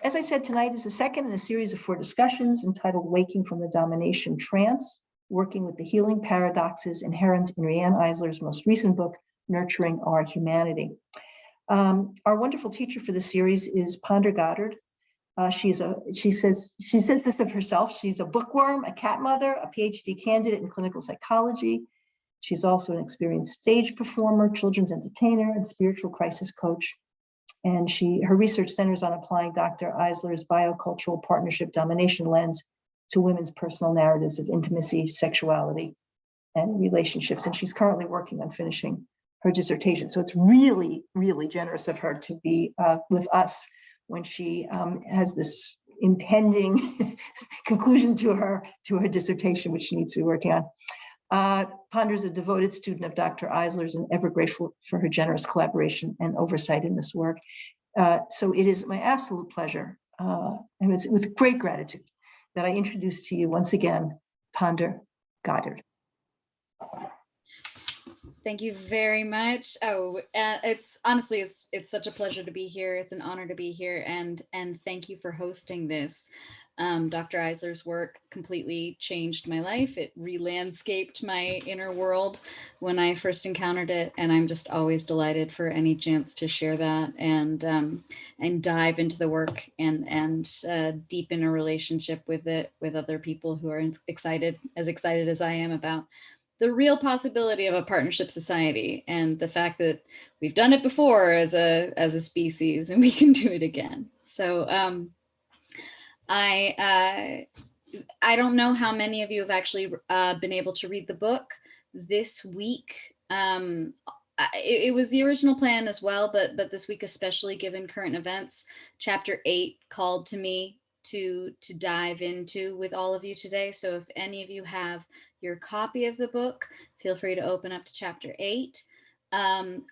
As I said, tonight is the second in a series of 4 discussions entitled Waking from the Domination Trance, Working with the Healing Paradoxes Inherent in Riane Eisler's most recent book, Nurturing Our Humanity. Our wonderful teacher for the series is Goddard. She says this of herself. She's a bookworm, a cat mother, a PhD candidate in clinical psychology. She's also an experienced stage performer, children's entertainer, and spiritual crisis coach. And her research centers on applying Dr. Eisler's biocultural partnership domination lens to women's personal narratives of intimacy, sexuality, and relationships. And she's currently working on finishing her dissertation. So it's really, really generous of her to be with us when she has this impending conclusion to her dissertation, which she needs to be working on. Ponder is a devoted student of Dr. Eisler's and ever grateful for her generous collaboration and oversight in this work. So it is my absolute pleasure, and it's with great gratitude, that I introduce to you once again, Ponder Goddard. Thank you very much. Oh, it's honestly, it's such a pleasure to be here. It's an honor to be here, and thank you for hosting this. Dr. Eisler's work completely changed my life. It re-landscaped my inner world when I first encountered it, and I'm just always delighted for any chance to share that and dive into the work and deepen a relationship with it with other people who are excited as I am about the real possibility of a partnership society and the fact that we've done it before as a species and we can do it again. So I don't know how many of you have actually been able to read the book this week. It was the original plan as well, but this week, especially given current events, chapter 8 called to me to dive into with all of you today. So if any of you have your copy of the book, feel free to open up to chapter 8.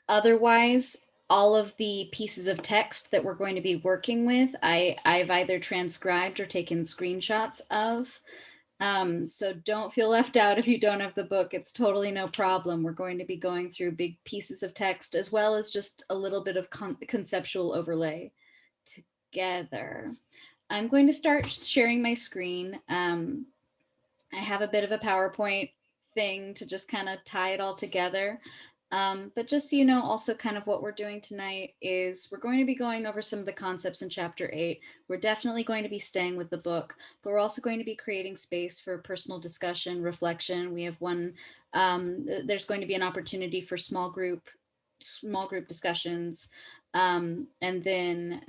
Otherwise, all of the pieces of text that we're going to be working with, I've either transcribed or taken screenshots of. So don't feel left out if you don't have the book. It's totally no problem. We're going to be going through big pieces of text as well as just a little bit of conceptual overlay together. I'm going to start sharing my screen. I have a bit of a PowerPoint thing to just kind of tie it all together. But just so you know, also kind of what we're doing tonight is we're going to be going over some of the concepts in chapter 8. We're definitely going to be staying with the book, but we're also going to be creating space for personal discussion, reflection. We have there's going to be an opportunity for small group discussions, and then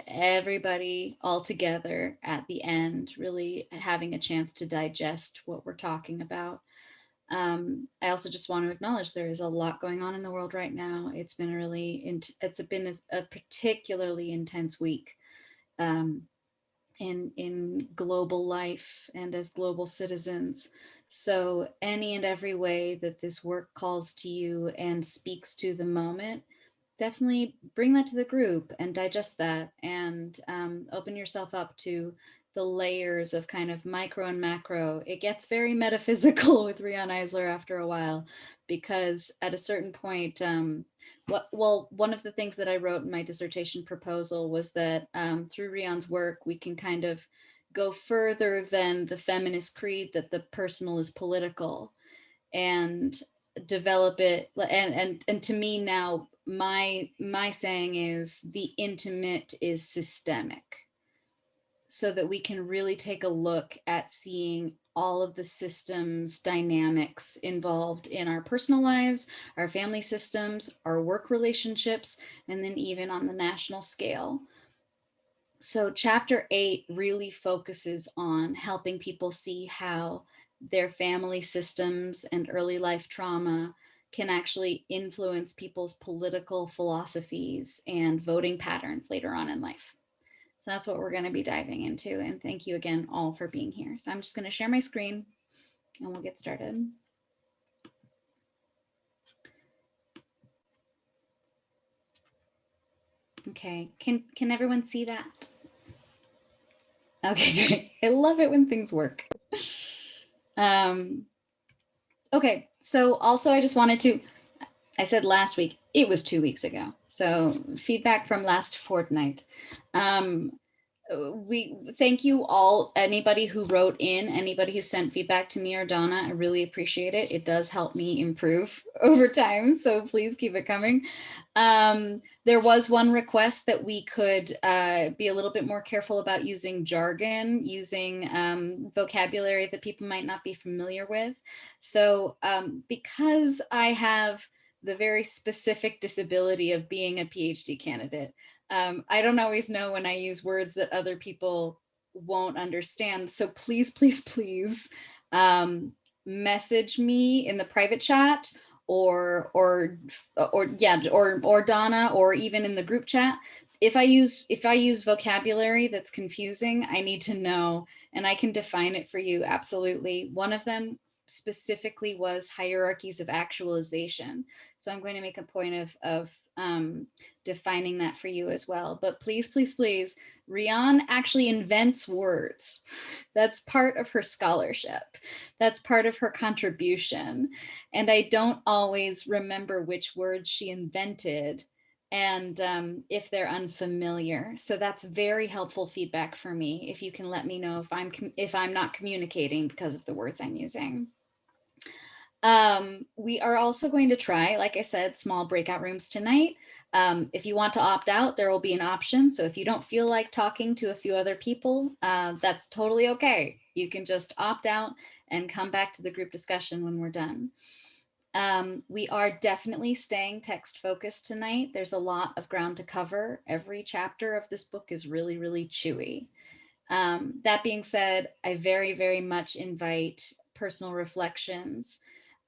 everybody all together at the end, really having a chance to digest what we're talking about. I also just want to acknowledge there is a lot going on in the world right now. It's been a particularly intense week in global life and as global citizens. So any and every way that this work calls to you and speaks to the moment, definitely bring that to the group and digest that and open yourself up to the layers of kind of micro and macro. It gets very metaphysical with Riane Eisler after a while, because at a certain point, one of the things that I wrote in my dissertation proposal was that through Riane's work, we can kind of go further than the feminist creed that the personal is political, and develop it. And to me now, my saying is the intimate is systemic, so that we can really take a look at seeing all of the systems dynamics involved in our personal lives, our family systems, our work relationships, and then even on the national scale. So chapter 8 really focuses on helping people see how their family systems and early life trauma can actually influence people's political philosophies and voting patterns later on in life. So that's what we're going to be diving into. And thank you again all for being here. So I'm just going to share my screen and we'll get started. Okay, can everyone see that? Okay, great. I love it when things work. Okay, so also I just wanted to, I said last week, it was 2 weeks ago. So feedback from last fortnight. we thank you all, anybody who wrote in, anybody who sent feedback to me or Donna. I really appreciate it. It does help me improve over time, so please keep it coming. There was one request that we could be a little bit more careful about using jargon, using vocabulary that people might not be familiar with. So because I have the very specific disability of being a PhD candidate, I don't always know when I use words that other people won't understand. So please, please, please message me in the private chat or Donna, or even in the group chat. If I use vocabulary that's confusing, I need to know, and I can define it for you. Absolutely. One of them specifically was hierarchies of actualization. So I'm going to make a point of defining that for you as well. But please, please, please, Riane actually invents words. That's part of her scholarship. That's part of her contribution. And I don't always remember which words she invented and if they're unfamiliar. So that's very helpful feedback for me. If you can let me know if I'm not communicating because of the words I'm using. We are also going to try, like I said, small breakout rooms tonight. If you want to opt out, there will be an option. So if you don't feel like talking to a few other people, that's totally okay. You can just opt out and come back to the group discussion when we're done. We are definitely staying text focused tonight. There's a lot of ground to cover. Every chapter of this book is really, really chewy. That being said, I very, very much invite personal reflections.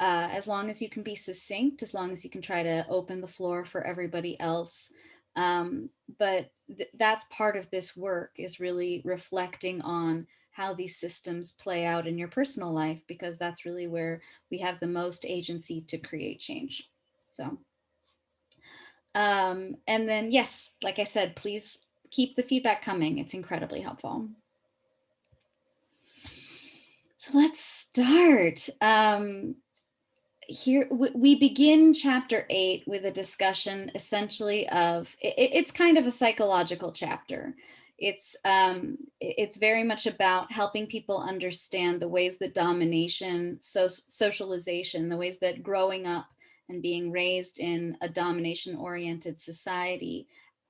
As long as you can be succinct, as long as you can try to open the floor for everybody else. But that's part of this work, is really reflecting on how these systems play out in your personal life, because that's really where we have the most agency to create change. So, and then, yes, like I said, please keep the feedback coming. It's incredibly helpful. So let's start. Here we begin chapter 8 with a discussion essentially of, it's kind of a psychological chapter. It's very much about helping people understand the ways that domination, socialization, the ways that growing up and being raised in a domination-oriented society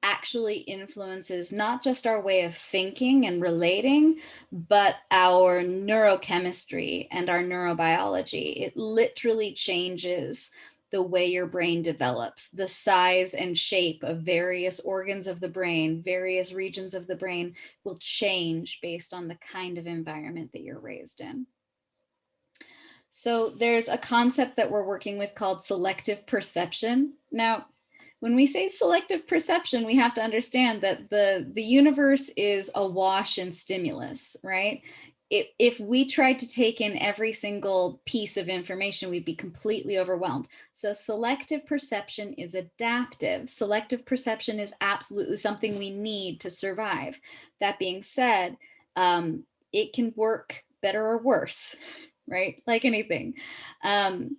actually influences not just our way of thinking and relating, but our neurochemistry and our neurobiology. It literally changes the way your brain develops. The size and shape of various organs of the brain, various regions of the brain will change based on the kind of environment that you're raised in. So there's a concept that we're working with called selective perception. Now, when we say selective perception, we have to understand that the universe is awash in stimulus, right? If we tried to take in every single piece of information, we'd be completely overwhelmed. So selective perception is adaptive. Selective perception is absolutely something we need to survive. That being said, it can work better or worse, right? Like anything. One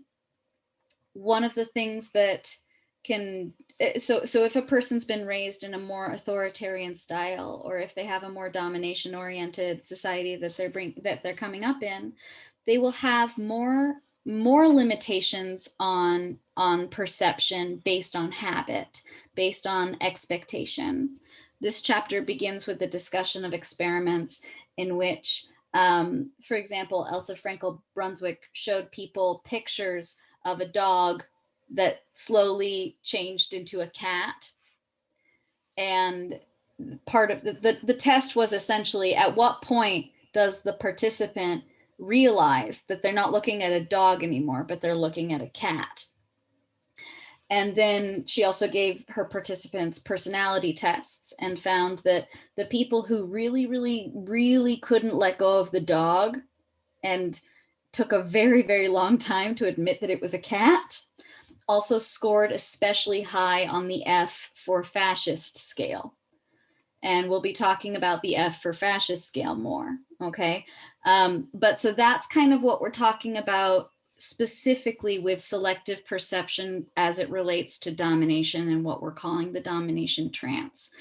of the things that can, so if a person's been raised in a more authoritarian style, or if they have a more domination oriented society that they're coming up in, they will have more limitations on perception based on habit, based on expectation. This chapter begins with the discussion of experiments in which, for example, Elsa Frankel-Brunswick showed people pictures of a dog that slowly changed into a cat. And part of the test was essentially, at what point does the participant realize that they're not looking at a dog anymore, but they're looking at a cat? And then she also gave her participants personality tests and found that the people who really, really, really couldn't let go of the dog and took a very, very long time to admit that it was a cat also scored especially high on the F for fascist scale. And we'll be talking about the F for fascist scale more, okay? But so that's kind of what we're talking about specifically with selective perception as it relates to domination and what we're calling the domination trance.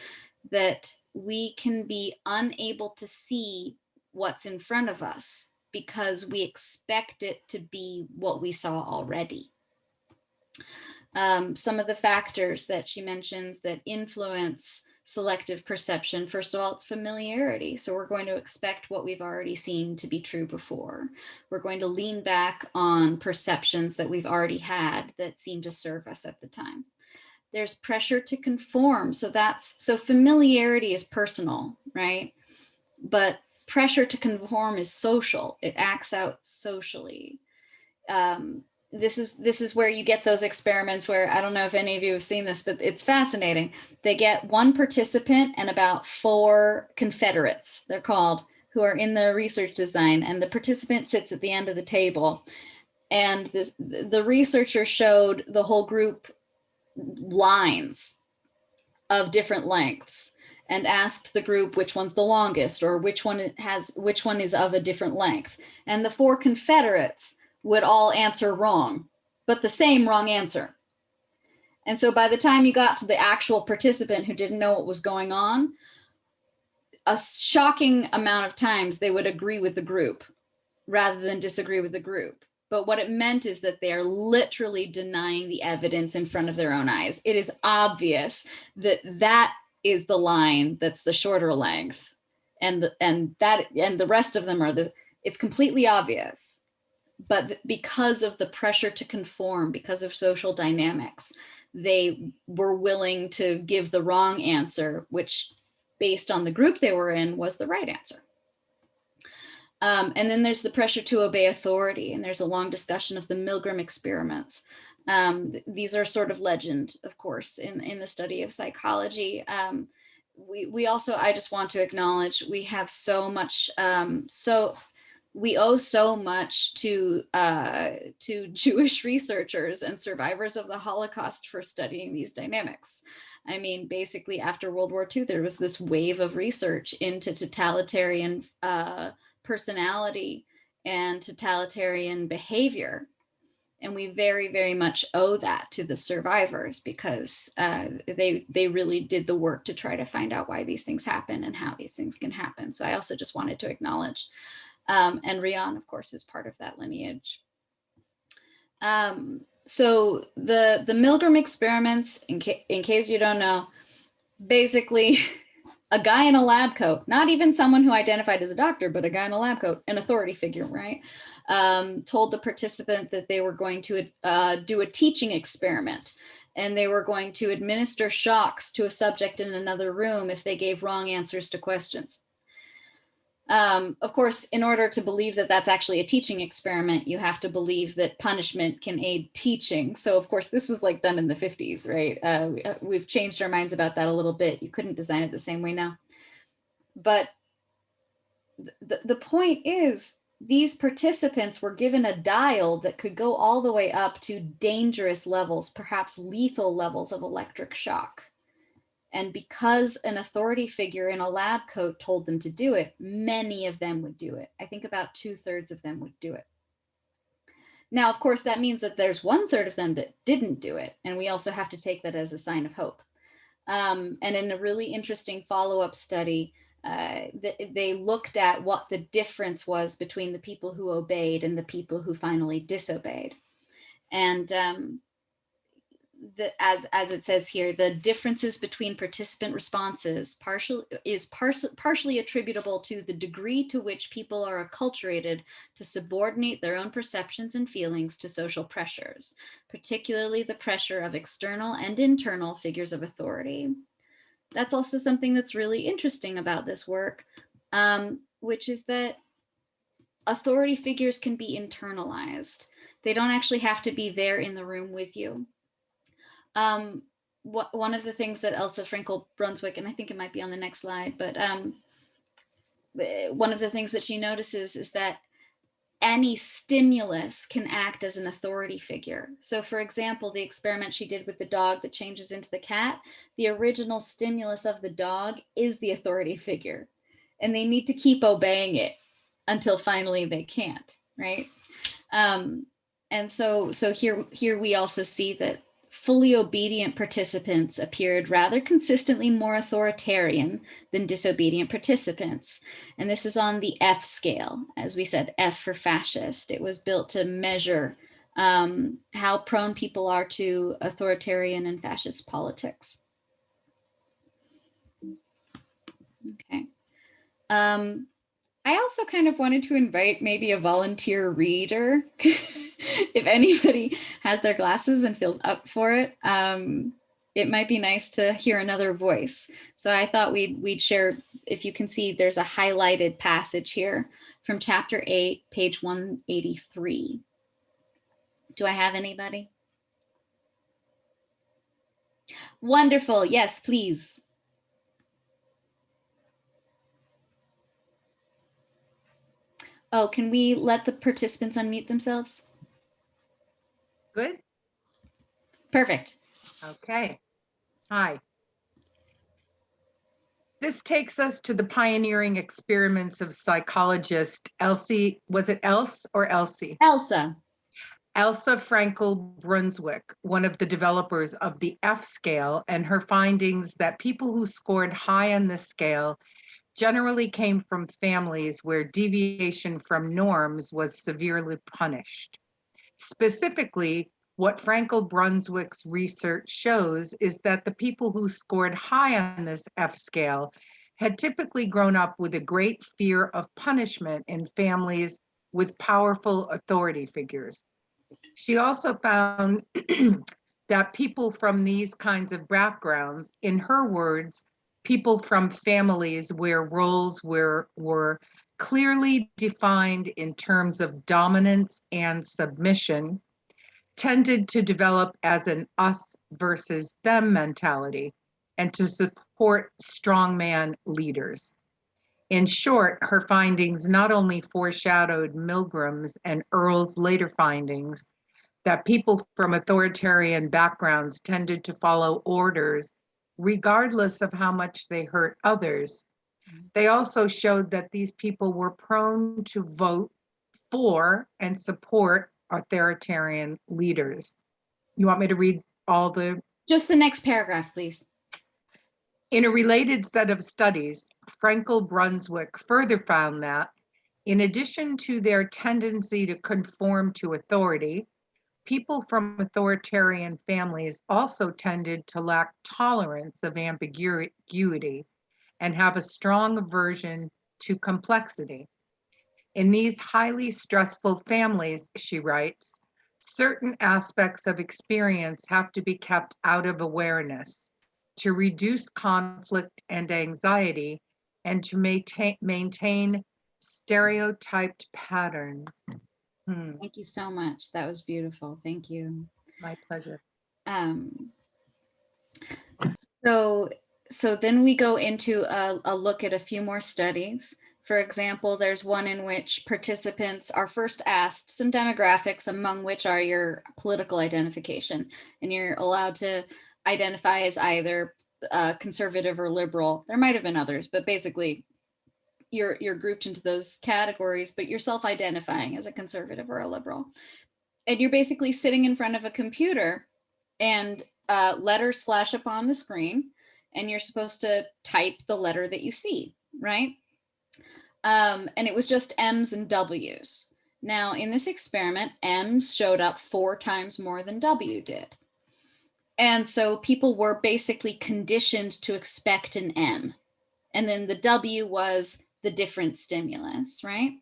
that we can be unable to see what's in front of us because we expect it to be what we saw already. Some of the factors that she mentions that influence selective perception, first of all, it's familiarity. So we're going to expect what we've already seen to be true before. We're going to lean back on perceptions that we've already had that seem to serve us at the time. There's pressure to conform. So familiarity is personal, right? But pressure to conform is social. It acts out socially. This is where you get those experiments where, I don't know if any of you have seen this, but it's fascinating. They get one participant and about 4 confederates, they're called, who are in the research design, and the participant sits at the end of the table. And the researcher showed the whole group lines of different lengths and asked the group which one's the longest or which one is of a different length. And the 4 confederates would all answer wrong, but the same wrong answer. And so by the time you got to the actual participant who didn't know what was going on, a shocking amount of times they would agree with the group rather than disagree with the group. But what it meant is that they are literally denying the evidence in front of their own eyes. It is obvious that that is the line that's the shorter length, and the rest of them are this. It's completely obvious. But because of the pressure to conform, because of social dynamics, they were willing to give the wrong answer, which based on the group they were in was the right answer. And then there's the pressure to obey authority. And there's a long discussion of the Milgram experiments. These are sort of legend, of course, in the study of psychology. We also, I just want to acknowledge, we have so much, we owe so much to Jewish researchers and survivors of the Holocaust for studying these dynamics. I mean, basically after World War II, there was this wave of research into totalitarian personality and totalitarian behavior. And we very, very much owe that to the survivors because they really did the work to try to find out why these things happen and how these things can happen. So I also just wanted to acknowledge. And Riane, of course, is part of that lineage. So the Milgram experiments, in case you don't know, basically a guy in a lab coat, not even someone who identified as a doctor, but a guy in a lab coat, an authority figure, right? Told the participant that they were going to do a teaching experiment, and they were going to administer shocks to a subject in another room if they gave wrong answers to questions. Of course, in order to believe that that's actually a teaching experiment, you have to believe that punishment can aid teaching. So of course, this was like done in the 50s, right? We've changed our minds about that a little bit. You couldn't design it the same way now. But the point is, these participants were given a dial that could go all the way up to dangerous levels, perhaps lethal levels of electric shock. And because an authority figure in a lab coat told them to do it, many of them would do it. I think about 2/3 of them would do it. Now, of course, that means that there's 1/3 of them that didn't do it. And we also have to take that as a sign of hope. And in a really interesting follow-up study, they looked at what the difference was between the people who obeyed and the people who finally disobeyed. And as it says here, the differences between participant responses partially attributable to the degree to which people are acculturated to subordinate their own perceptions and feelings to social pressures, particularly the pressure of external and internal figures of authority. That's also something that's really interesting about this work, which is that authority figures can be internalized. They don't actually have to be there in the room with you. One of the things that Elsa Frankel-Brunswick, and I think it might be on the next slide, but one of the things that she notices is that any stimulus can act as an authority figure. So for example, the experiment she did with the dog that changes into the cat, the original stimulus of the dog is the authority figure, and they need to keep obeying it until finally they can't, right? And so here we also see that fully obedient participants appeared rather consistently more authoritarian than disobedient participants. And this is on the F scale, as we said, F for fascist. It was built to measure how prone people are to authoritarian and fascist politics. Okay. I also kind of wanted to invite maybe a volunteer reader. If anybody has their glasses and feels up for it, it might be nice to hear another voice. So I thought we'd share, if you can see, there's a highlighted passage here from chapter 8, page 183. Do I have anybody? Wonderful. Yes, please. Oh, can we let the participants unmute themselves? Good. Perfect. Okay. Hi. This takes us to the pioneering experiments of psychologist Elsie, was it Else or Elsie? Elsa. Elsa Frankel Brunswick, one of the developers of the F scale, and her findings that people who scored high on this scale generally came from families where deviation from norms was severely punished. Specifically, what Frankel Brunswick's research shows is that the people who scored high on this F scale had typically grown up with a great fear of punishment in families with powerful authority figures. She also found that people from these kinds of backgrounds, in her words, people from families where roles were clearly defined in terms of dominance and submission, tended to develop as an us versus them mentality and to support strongman leaders. In short, her findings not only foreshadowed Milgram's and Earle's later findings that people from authoritarian backgrounds tended to follow orders regardless of how much they hurt others, they also showed that these people were prone to vote for and support authoritarian leaders. You want me to read all the? Just the next paragraph, please. In a related set of studies, Frankel Brunswick further found that, in addition to their tendency to conform to authority, people from authoritarian families also tended to lack tolerance of ambiguity and have a strong aversion to complexity. In these highly stressful families, she writes, certain aspects of experience have to be kept out of awareness to reduce conflict and anxiety and to maintain stereotyped patterns. Thank you so much. That was beautiful. Thank you. My pleasure. So then we go into a look at a few more studies. For example, there's one in which participants are first asked some demographics, among which are your political identification, and you're allowed to identify as either conservative or liberal. There might have been others, but basically you're grouped into those categories, but you're self-identifying as a conservative or a liberal. And you're basically sitting in front of a computer and letters flash up on the screen and you're supposed to type the letter that you see, right? And it was just M's and W's. Now in this experiment, M's showed up 4 times more than W did. And so people were basically conditioned to expect an M. And then the W was the different stimulus, right?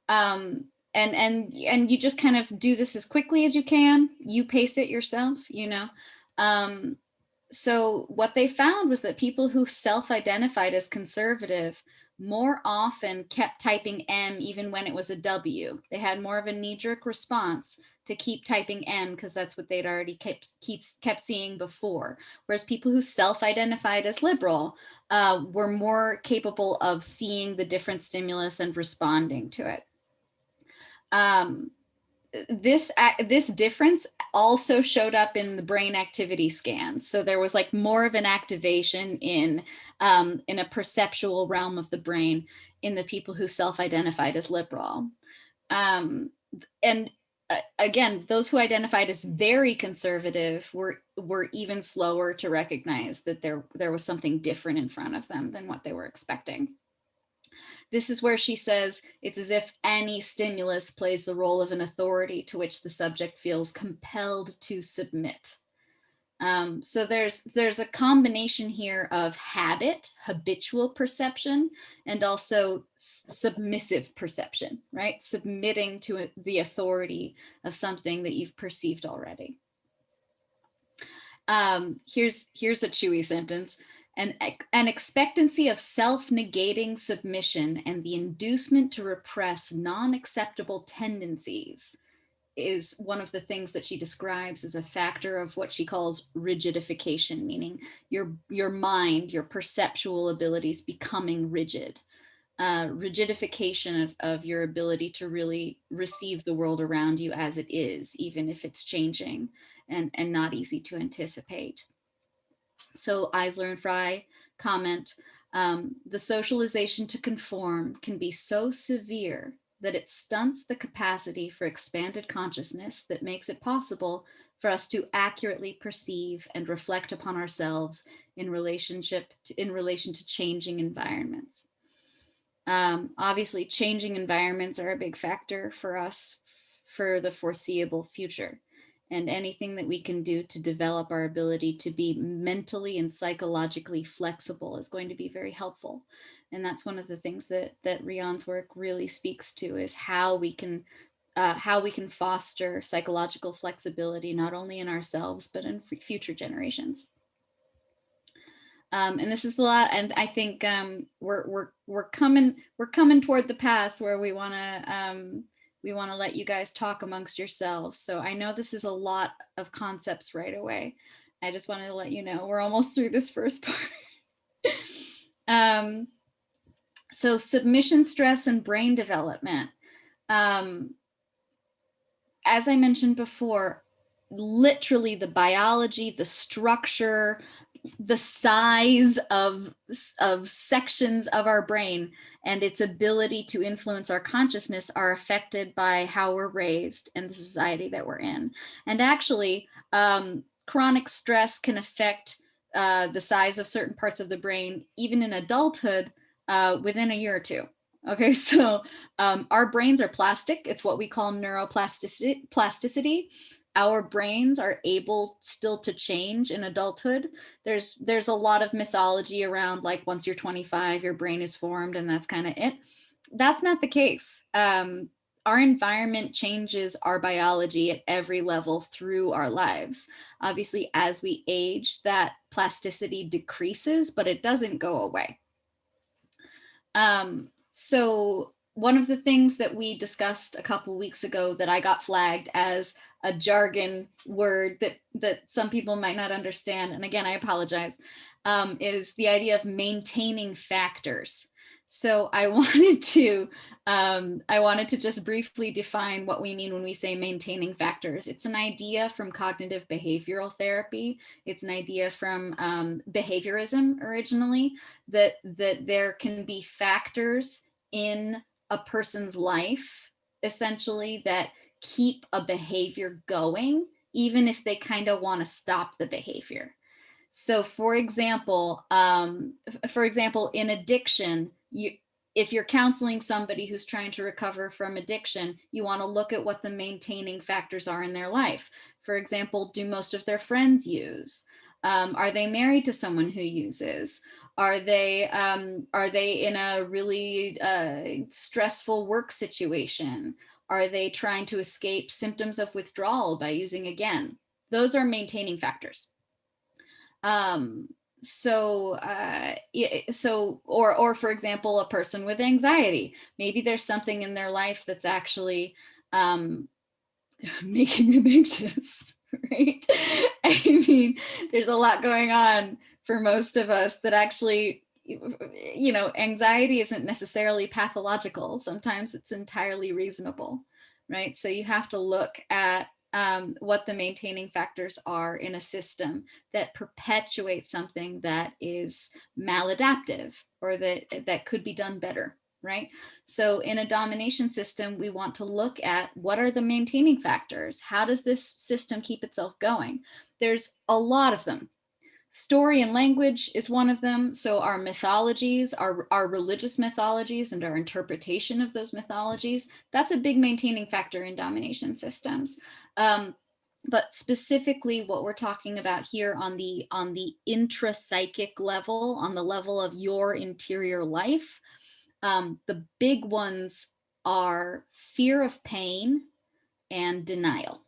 And you just kind of do this as quickly as you can. You pace it yourself, you know. So what they found was that people who self-identified as conservative more often kept typing M even when it was a W. They had more of a knee-jerk response to keep typing M because that's what they'd already kept seeing before. Whereas people who self-identified as liberal were more capable of seeing the different stimulus and responding to it. This difference also showed up in the brain activity scans. So there was like more of an activation in a perceptual realm of the brain in the people who self-identified as liberal. And again, those who identified as very conservative were even slower to recognize that there was something different in front of them than what they were expecting. This is where she says it's as if any stimulus plays the role of an authority to which the subject feels compelled to submit. So there's a combination here of habit, habitual perception, and also submissive perception, right? Submitting to the authority of something that you've perceived already. Here's a chewy sentence. An expectancy of self-negating submission and the inducement to repress non-acceptable tendencies is one of the things that she describes as a factor of what she calls rigidification, meaning your mind, your perceptual abilities becoming rigid. Rigidification of your ability to really receive the world around you as it is, even if it's changing and not easy to anticipate. So Eisler and Fry comment, the socialization to conform can be so severe that it stunts the capacity for expanded consciousness that makes it possible for us to accurately perceive and reflect upon ourselves in relation to changing environments. Obviously, changing environments are a big factor for us for the foreseeable future. And anything that we can do to develop our ability to be mentally and psychologically flexible is going to be very helpful. And that's one of the things that Riane's work really speaks to, is how we can foster psychological flexibility, not only in ourselves, but in future generations. And this is a lot, and I think we're coming toward the pass where we want to let you guys talk amongst yourselves. So I know this is a lot of concepts right away. I just wanted to let you know we're almost through this first part. So submission, stress, and brain development. As I mentioned before, literally the biology, the structure, the size of sections of our brain and its ability to influence our consciousness are affected by how we're raised and the society that we're in. And actually, chronic stress can affect the size of certain parts of the brain, even in adulthood, within a year or two. Okay, so our brains are plastic. It's what we call neuroplasticity. Our brains are able still to change in adulthood. There's a lot of mythology around, like, once you're 25, your brain is formed and that's kind of it. That's not the case. Our environment changes our biology at every level through our lives. Obviously, as we age, that plasticity decreases, but it doesn't go away. So one of the things that we discussed a couple weeks ago that I got flagged as a jargon word that some people might not understand, and again, I apologize, is the idea of maintaining factors. So I wanted to just briefly define what we mean when we say maintaining factors. It's an idea from cognitive behavioral therapy. It's an idea from behaviorism originally, that there can be factors in a person's life, essentially, that keep a behavior going, even if they kind of want to stop the behavior. So for example, in addiction, if you're counseling somebody who's trying to recover from addiction, you want to look at what the maintaining factors are in their life. For example, do most of their friends use? Are they married to someone who uses? Are they in a really stressful work situation? Are they trying to escape symptoms of withdrawal by using again? Those are maintaining factors. So for example, a person with anxiety, maybe there's something in their life that's actually making them anxious, right? I mean, there's a lot going on for most of us that actually, anxiety isn't necessarily pathological. Sometimes it's entirely reasonable, right? So you have to look at what the maintaining factors are in a system that perpetuates something that is maladaptive or that could be done better. right? So in a domination system, we want to look at what are the maintaining factors? How does this system keep itself going? There's a lot of them. Story and language is one of them. So our mythologies, our religious mythologies and our interpretation of those mythologies, that's a big maintaining factor in domination systems. But specifically what we're talking about here on the intrapsychic level, on the level of your interior life, the big ones are fear of pain and denial.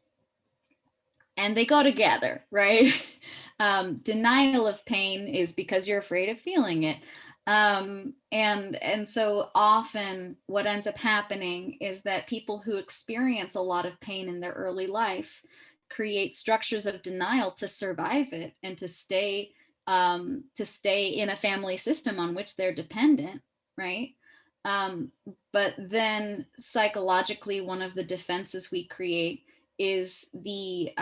And they go together, right? Denial of pain is because you're afraid of feeling it. And so often what ends up happening is that people who experience a lot of pain in their early life create structures of denial to survive it and to stay in a family system on which they're dependent, right? But then psychologically, one of the defenses we create is the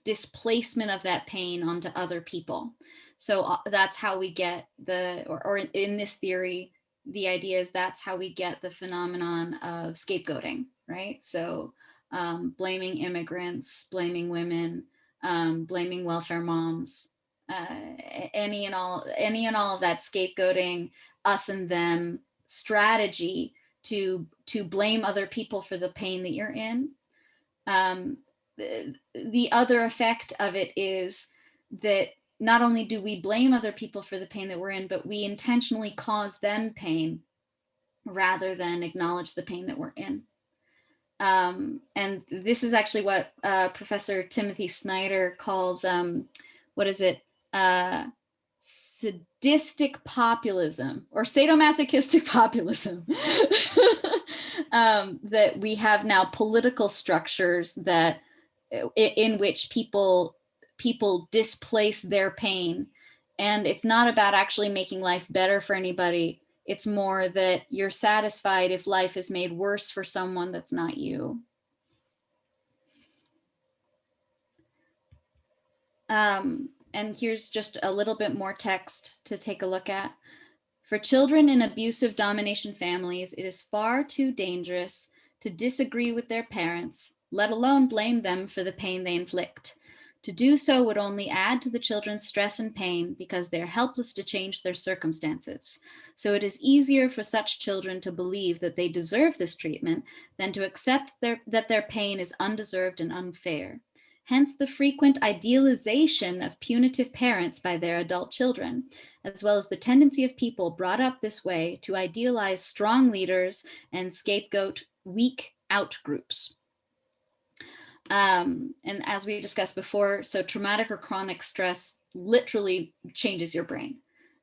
displacement of that pain onto other people. So that's how we get or in this theory, the idea is that's how we get the phenomenon of scapegoating, right? So blaming immigrants, blaming women, blaming welfare moms, any and all of that scapegoating, us and them strategy to blame other people for the pain that you're in. The other effect of it is that not only do we blame other people for the pain that we're in, but we intentionally cause them pain rather than acknowledge the pain that we're in. And this is actually what Professor Timothy Snyder calls, sadistic populism or sadomasochistic populism. That we have now political structures that in which people displace their pain, and it's not about actually making life better for anybody. It's more that you're satisfied if life is made worse for someone that's not you. And here's just a little bit more text to take a look at. For children in abusive domination families, it is far too dangerous to disagree with their parents, let alone blame them for the pain they inflict. To do so would only add to the children's stress and pain because they are helpless to change their circumstances. So it is easier for such children to believe that they deserve this treatment than to accept that their pain is undeserved and unfair. Hence the frequent idealization of punitive parents by their adult children, as well as the tendency of people brought up this way to idealize strong leaders and scapegoat weak out groups. And as we discussed before, so traumatic or chronic stress literally changes your brain.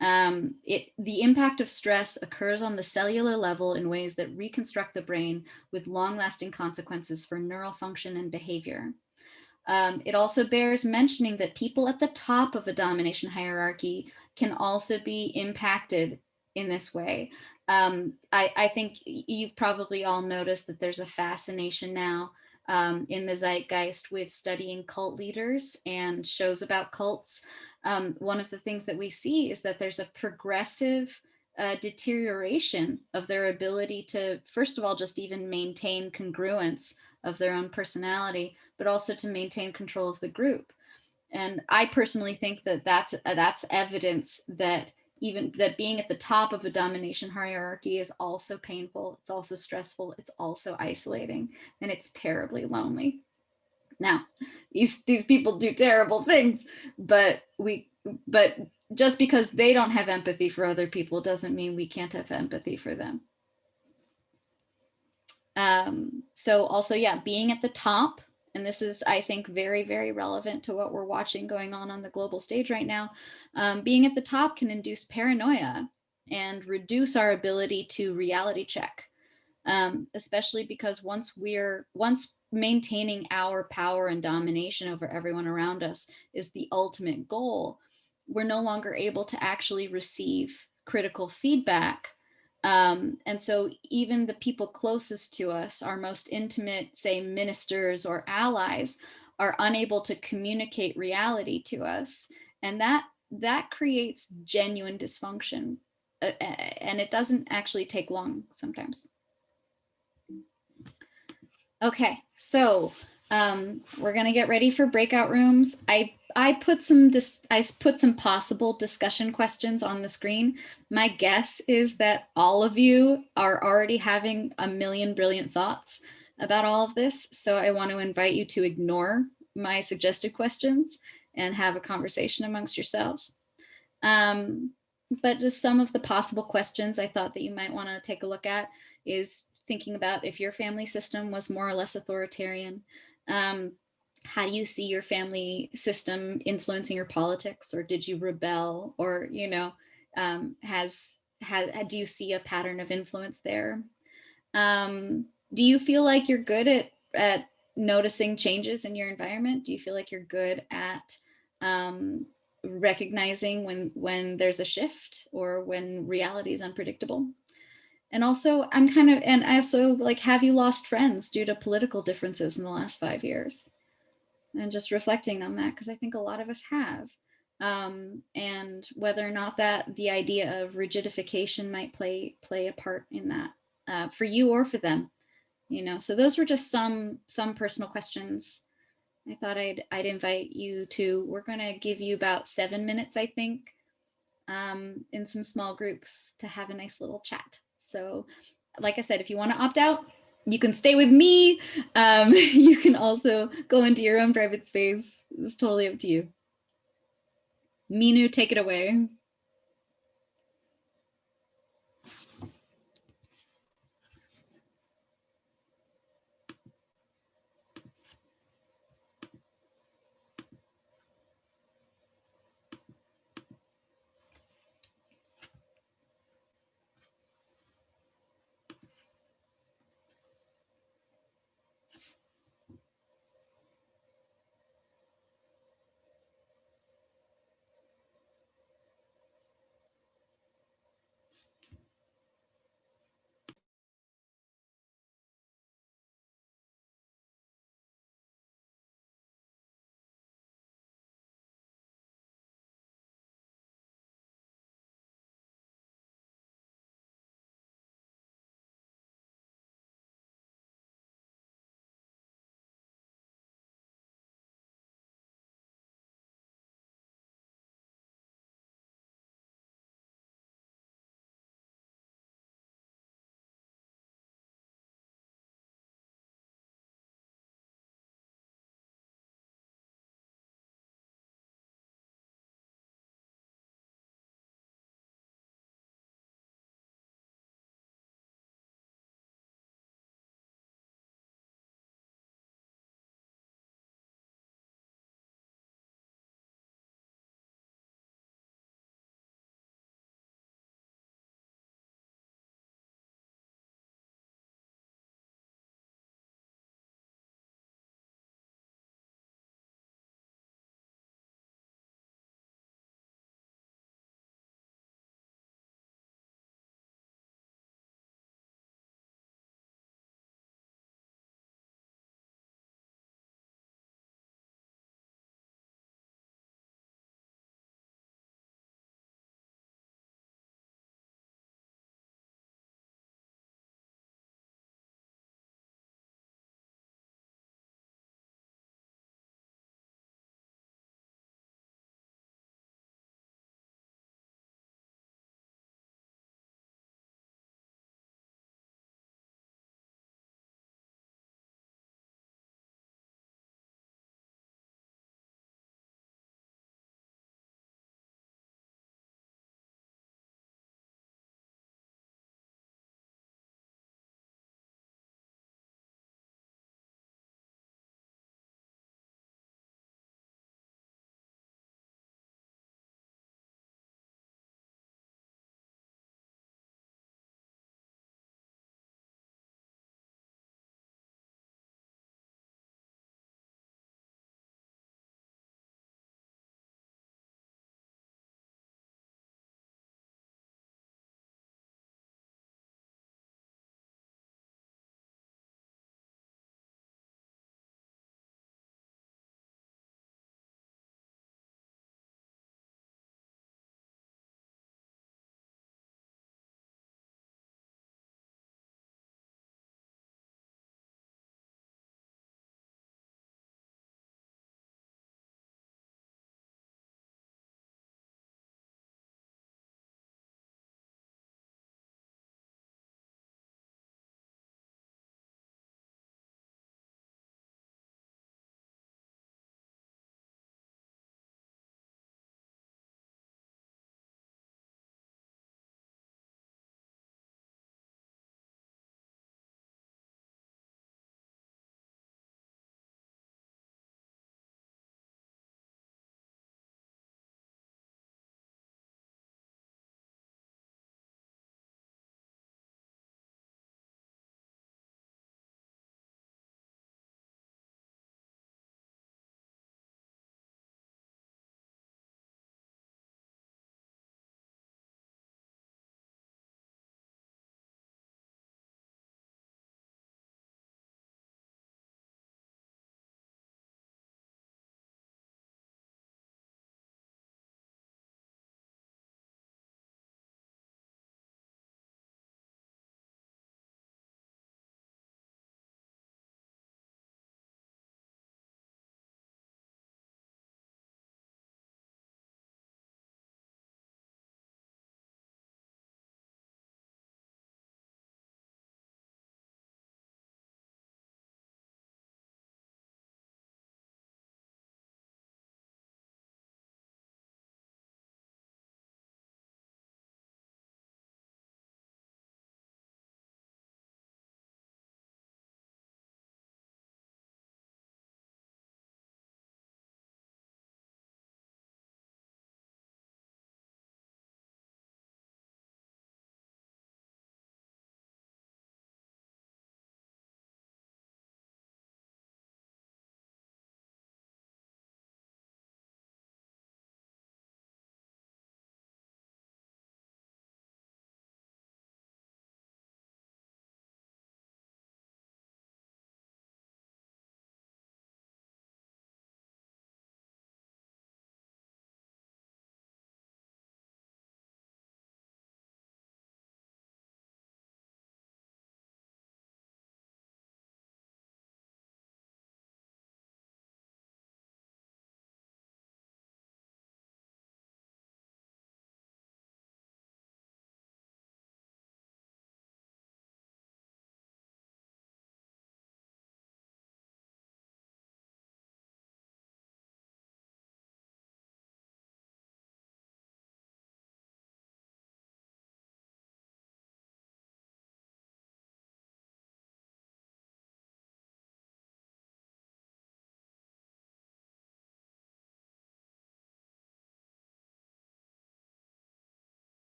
The impact of stress occurs on the cellular level in ways that reconstruct the brain with long-lasting consequences for neural function and behavior. It also bears mentioning that people at the top of a domination hierarchy can also be impacted in this way. I think you've probably all noticed that there's a fascination now in the zeitgeist with studying cult leaders and shows about cults. One of the things that we see is that there's a progressive deterioration of their ability to, first of all, just even maintain congruence of their own personality, but also to maintain control of the group. And I personally think that that's evidence that even that being at the top of a domination hierarchy is also painful. It's also stressful. It's also isolating, and it's terribly lonely. Now, these people do terrible things, but just because they don't have empathy for other people doesn't mean we can't have empathy for them. So also, yeah, being at the top, and this is, I think, very, very relevant to what we're watching going on the global stage right now. Being at the top can induce paranoia and reduce our ability to reality check, especially because once maintaining our power and domination over everyone around us is the ultimate goal, we're no longer able to actually receive critical feedback. And so even the people closest to us, our most intimate, say, ministers or allies, are unable to communicate reality to us. And that creates genuine dysfunction. and it doesn't actually take long sometimes. Okay, so we're gonna get ready for breakout rooms. I put some possible discussion questions on the screen. My guess is that all of you are already having a million brilliant thoughts about all of this. So I want to invite you to ignore my suggested questions and have a conversation amongst yourselves. But just some of the possible questions I thought that you might want to take a look at is thinking about if your family system was more or less authoritarian. How do you see your family system influencing your politics, or did you rebel, or, you know, do you see a pattern of influence there? Do you feel like you're good at noticing changes in your environment? Do you feel like you're good at recognizing when there's a shift or when reality is unpredictable? And also, and also, like, have you lost friends due to political differences in the last 5 years? And just reflecting on that, because I think a lot of us have. And whether or not that the idea of rigidification might play a part in that for you or for them, you know. So those were just some personal questions I thought I'd invite you to. We're gonna give you about 7 minutes, I think, in some small groups to have a nice little chat. So like I said, if you want to opt out, you can stay with me. You can also go into your own private space. It's totally up to you. Minu, take it away.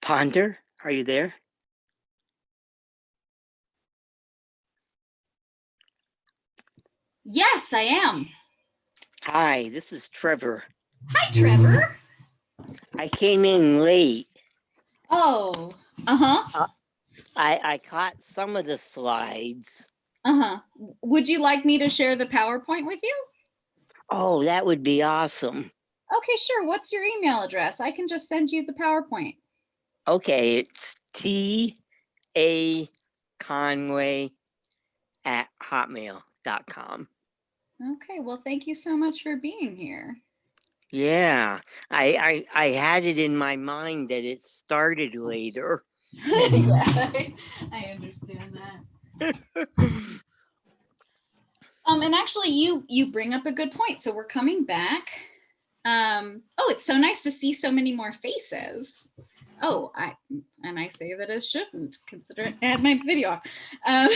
Ponder, are you there? Yes, I am. Hi, this is Trevor. Hi, Trevor. I came in late. Oh, uh-huh. I caught some of the slides. Uh-huh. Would you like me to share the PowerPoint with you? Oh, that would be awesome. Okay, sure. What's your email address? I can just send you the PowerPoint. Okay, it's taconway@hotmail.com. Okay, well, thank you so much for being here. Yeah, I had it in my mind that it started later. Yeah, I understand that. And actually you bring up a good point. So we're coming back. Oh, it's so nice to see so many more faces. Oh, I say that as shouldn't consider I had my video off.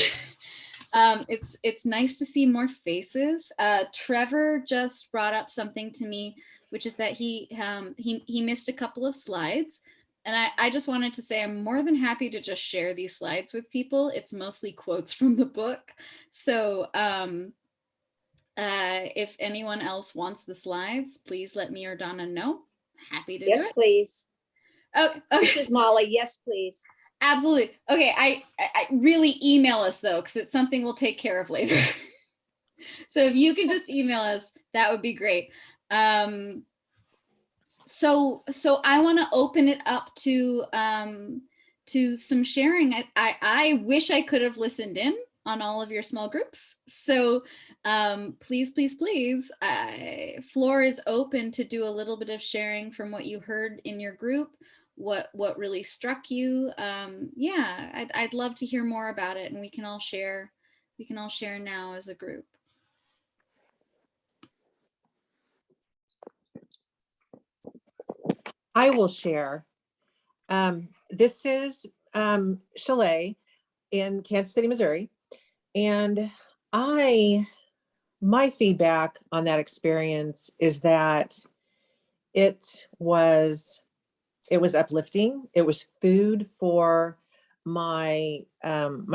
It's nice to see more faces. Trevor just brought up something to me, which is that he missed a couple of slides. And I just wanted to say I'm more than happy to just share these slides with people. It's mostly quotes from the book. So if anyone else wants the slides, please let me or Donna know. Happy to do it. Yes, please. Oh, okay. This is Molly. Yes, please. Absolutely. Okay, I really email us though, because it's something we'll take care of later. So if you can just email us, that would be great. So I want to open it up to some sharing. I wish I could have listened in on all of your small groups. So please, floor is open to do a little bit of sharing from what you heard in your group, what really struck you. Yeah, I'd love to hear more about it, and we can all share now as a group. I will share. This is Chalet in Kansas City, Missouri. And my feedback on that experience is that it was uplifting. It was food for my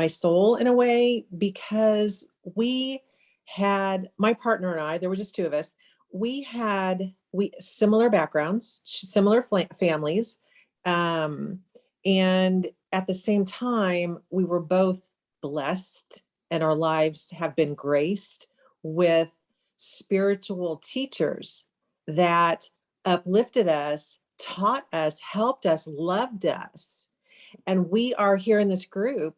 soul in a way, because we had, my partner and I, there were just two of us, we had similar backgrounds, similar families, and at the same time we were both blessed, and our lives have been graced with spiritual teachers that uplifted us, taught us, helped us, loved us. And we are here in this group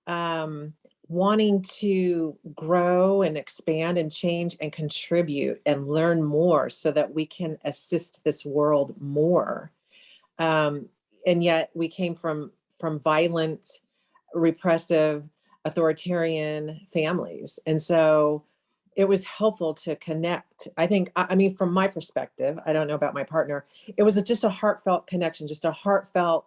wanting to grow and expand and change and contribute and learn more so that we can assist this world more. And yet we came from violent, repressive, authoritarian families. And so it was helpful to connect. I think, I mean, from my perspective, I don't know about my partner, it was just a heartfelt connection, just a heartfelt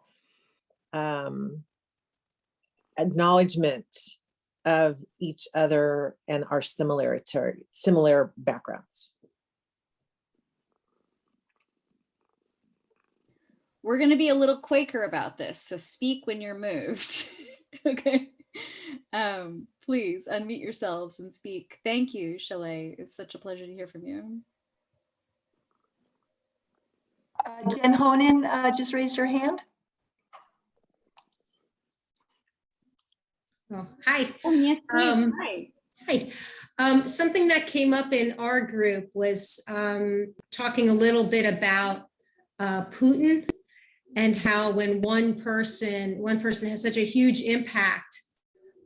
acknowledgement of each other and our similar backgrounds. We're going to be a little Quaker about this, so speak when you're moved. Okay. Please unmute yourselves and speak. Thank you, Chalet. It's such a pleasure to hear from you. Jen Honan just raised her hand. Oh, hi. Oh, yes, please. Hi. Something that came up in our group was talking a little bit about Putin, and how when one person has such a huge impact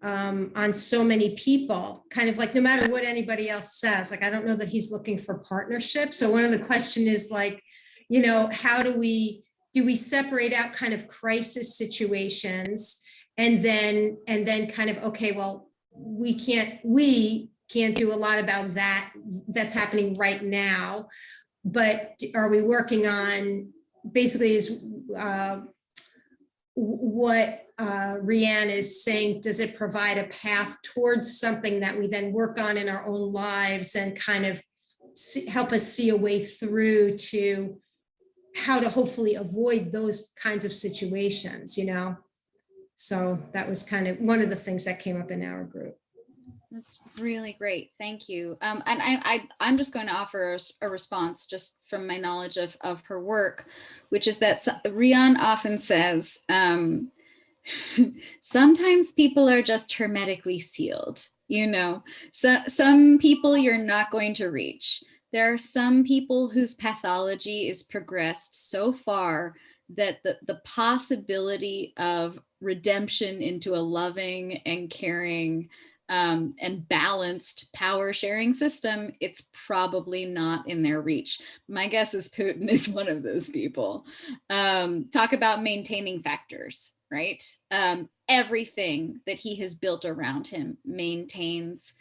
on so many people, kind of like no matter what anybody else says, like I don't know that he's looking for partnership. So one of the question is like, you know, how do we separate out kind of crisis situations and then kind of, okay, well, we can't do a lot about that that's happening right now, but are we working on basically is what Riane is saying, does it provide a path towards something that we then work on in our own lives and kind of help us see a way through to how to hopefully avoid those kinds of situations, you know? So that was kind of one of the things that came up in our group. That's really great. Thank you. And I'm just going to offer a response just from my knowledge of her work, which is that Riane often says, sometimes people are just hermetically sealed, you know, so some people you're not going to reach. There are some people whose pathology is progressed so far that the possibility of redemption into a loving and caring and balanced power sharing system, it's probably not in their reach. My guess is Putin is one of those people. Talk about maintaining factors, right? Everything that he has built around him maintains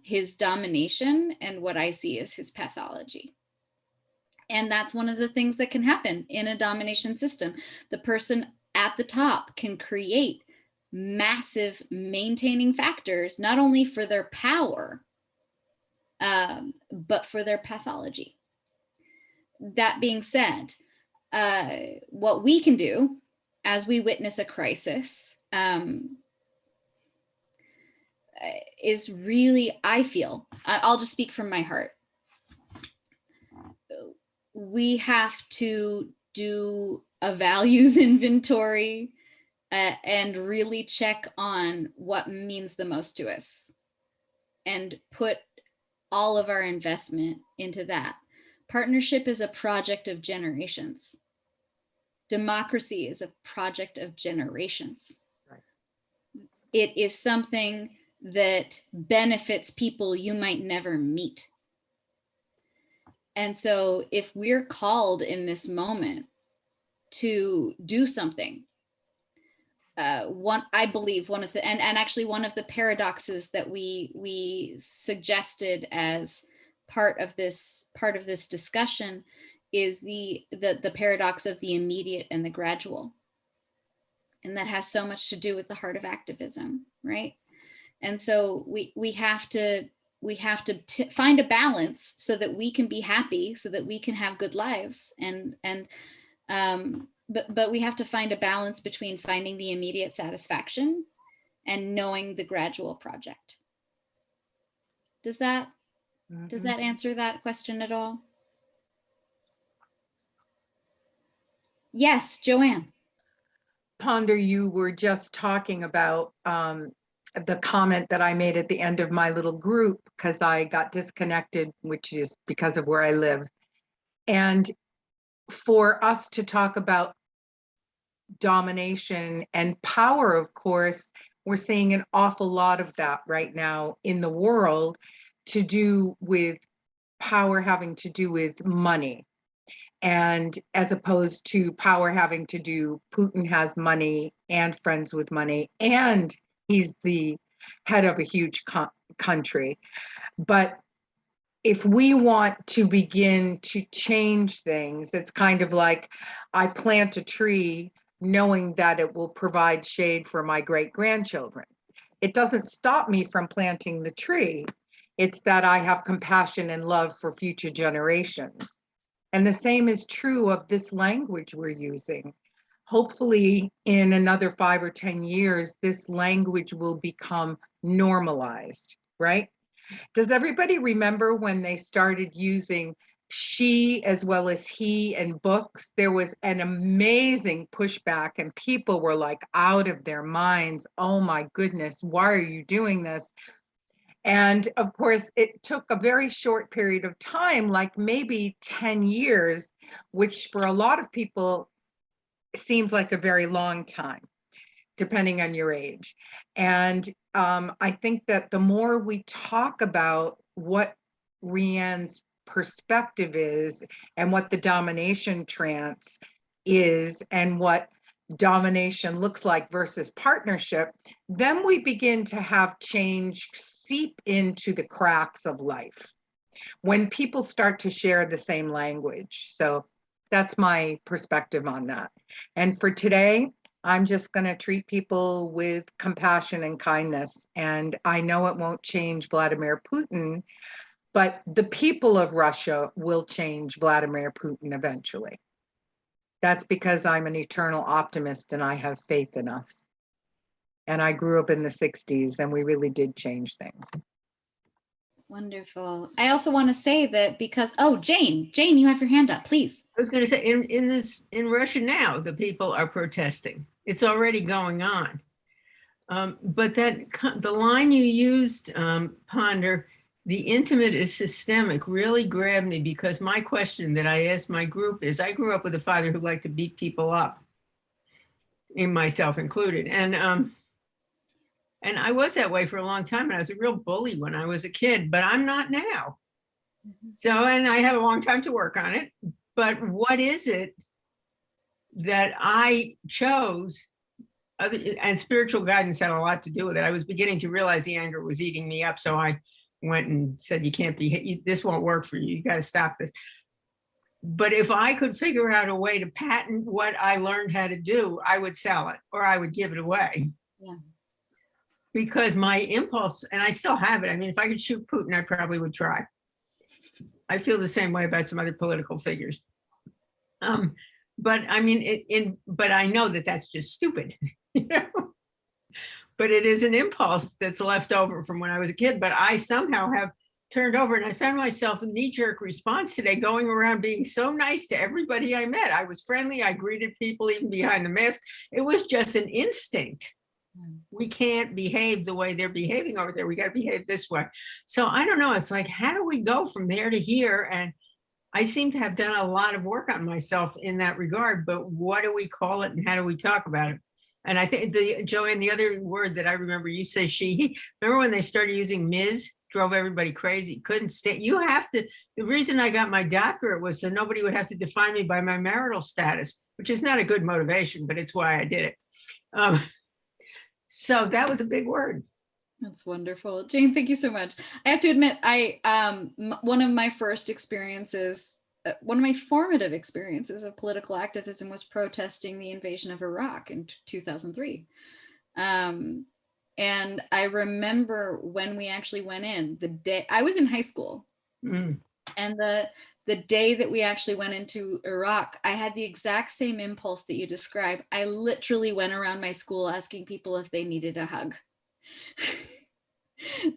his domination and what I see as his pathology. And that's one of the things that can happen in a domination system. The person at the top can create massive maintaining factors, not only for their power, but for their pathology. That being said, what we can do as we witness a crisis is really, I feel, I'll just speak from my heart. We have to do a values inventory and really check on what means the most to us and put all of our investment into that. Partnership is a project of generations. Democracy is a project of generations. Right. It is something that benefits people you might never meet. And so if we're called in this moment to do something, I believe one of the, and actually one of the paradoxes that we suggested as part of this discussion is the paradox of the immediate and the gradual. And that has so much to do with the heart of activism, right? And so we have to find a balance so that we can be happy, so that we can have good lives, but we have to find a balance between finding the immediate satisfaction and knowing the gradual project. Does that answer that question at all? Yes, Joanne. Ponder, you were just talking about the comment that I made at the end of my little group because I got disconnected, which is because of where I live. And for us to talk about domination and power, of course, we're seeing an awful lot of that right now in the world, to do with power having to do with money. And as opposed to power having to do, Putin has money and friends with money, and he's the head of a huge country. But if we want to begin to change things, it's kind of like I plant a tree knowing that it will provide shade for my great-grandchildren. It doesn't stop me from planting the tree. It's that I have compassion and love for future generations. And the same is true of this language we're using. Hopefully, in another 5 or 10 years, this language will become normalized, right? Does everybody remember when they started using she as well as he in books? There was an amazing pushback and people were like out of their minds. Oh my goodness, why are you doing this? And of course, it took a very short period of time, like maybe 10 years, which for a lot of people seems like a very long time, depending on your age. And I think that the more we talk about what Riane's perspective is and what the domination trance is and what domination looks like versus partnership, then we begin to have change seep into the cracks of life when people start to share the same language. So that's my perspective on that. And for today, I'm just going to treat people with compassion and kindness. And I know it won't change Vladimir Putin, but the people of Russia will change Vladimir Putin eventually. That's because I'm an eternal optimist and I have faith in us. And I grew up in the 60s and we really did change things. Wonderful. I also want to say that because, oh, Jane, you have your hand up, please. I was going to say, in Russia now, the people are protesting. It's already going on. But the line you used, Ponder, the intimate is systemic, really grabbed me, because my question that I asked my group is, I grew up with a father who liked to beat people up, in myself included. And I was that way for a long time, and I was a real bully when I was a kid, but I'm not now. So, and I have a long time to work on it. But what is it that I chose? And spiritual guidance had a lot to do with it. I was beginning to realize the anger was eating me up. So I went and said, you can't be, this won't work for you. You got to stop this. But if I could figure out a way to patent what I learned how to do, I would sell it or I would give it away. Yeah. Because my impulse, and I still have it. I mean, if I could shoot Putin, I probably would try. I feel the same way about some other political figures. But I mean, but I know that that's just stupid, you know? But it is an impulse that's left over from when I was a kid, but I somehow have turned over, and I found myself a knee-jerk response today, going around being so nice to everybody I met. I was friendly, I greeted people even behind the mask. It was just an instinct. We can't behave the way they're behaving over there. We got to behave this way. So I don't know. It's like, how do we go from there to here? And I seem to have done a lot of work on myself in that regard, but what do we call it and how do we talk about it? And I think Joanne, the other word that I remember you say she, remember when they started using Ms. drove everybody crazy, couldn't stand. You have to, the reason I got my doctorate was so nobody would have to define me by my marital status, which is not a good motivation, but it's why I did it. So that was a big word. That's wonderful. Jane, thank you so much. I have to admit, one of my first experiences, one of my formative experiences of political activism was protesting the invasion of Iraq in 2003. And I remember when we actually went in, the day, I was in high school. And the day that we actually went into Iraq, I had the exact same impulse that you described. I literally went around my school asking people if they needed a hug.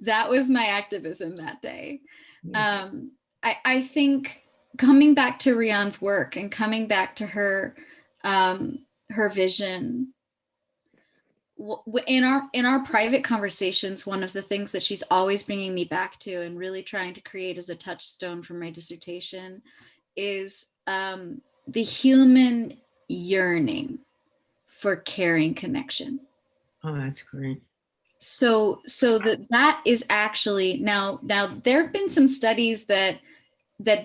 That was my activism that day. I think coming back to Riane's work and coming back to her vision, in our private conversations, one of the things that she's always bringing me back to and really trying to create as a touchstone for my dissertation is the human yearning for caring connection. Oh, that's great. So that is actually now there have been some studies that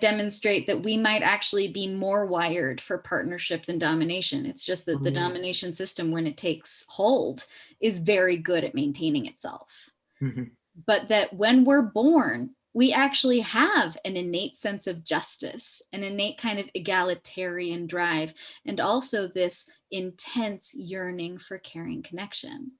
demonstrate that we might actually be more wired for partnership than domination. It's just that the domination system, when it takes hold, is very good at maintaining itself. But that when we're born, we actually have an innate sense of justice, an innate kind of egalitarian drive, and also this intense yearning for caring connection.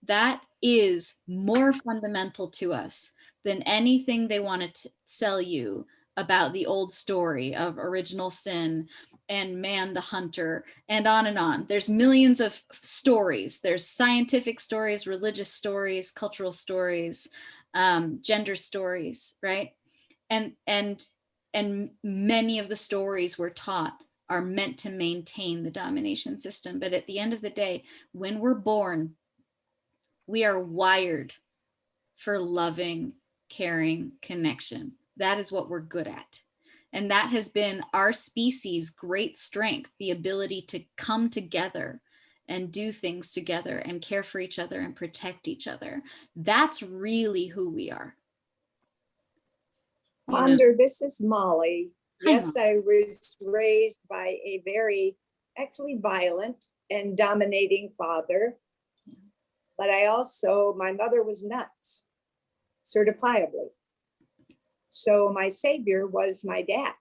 That is more fundamental to us than anything they want to sell you about the old story of original sin and man the hunter and on and on. There's millions of stories. There's scientific stories, religious stories, cultural stories, gender stories, right? And many of the stories we're taught are meant to maintain the domination system. But at the end of the day, when we're born, we are wired for loving, caring connection. That is what we're good at. And that has been our species' great strength, the ability to come together and do things together and care for each other and protect each other. That's really who we are. Ponder, this is Molly. Hi, Yes, I was raised by a very actually violent and dominating father. But my mother was nuts, certifiably. So my savior was my dad.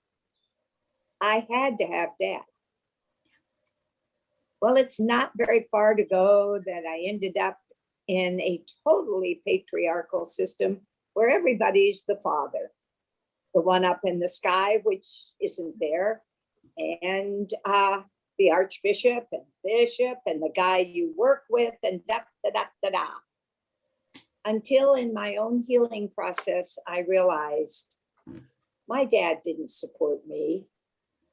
I had to have dad. Well, it's not very far to go that I ended up in a totally patriarchal system where everybody's the father, the one up in the sky, which isn't there. And the archbishop and bishop and the guy you work with and da da da da da. Until in my own healing process, I realized my dad didn't support me.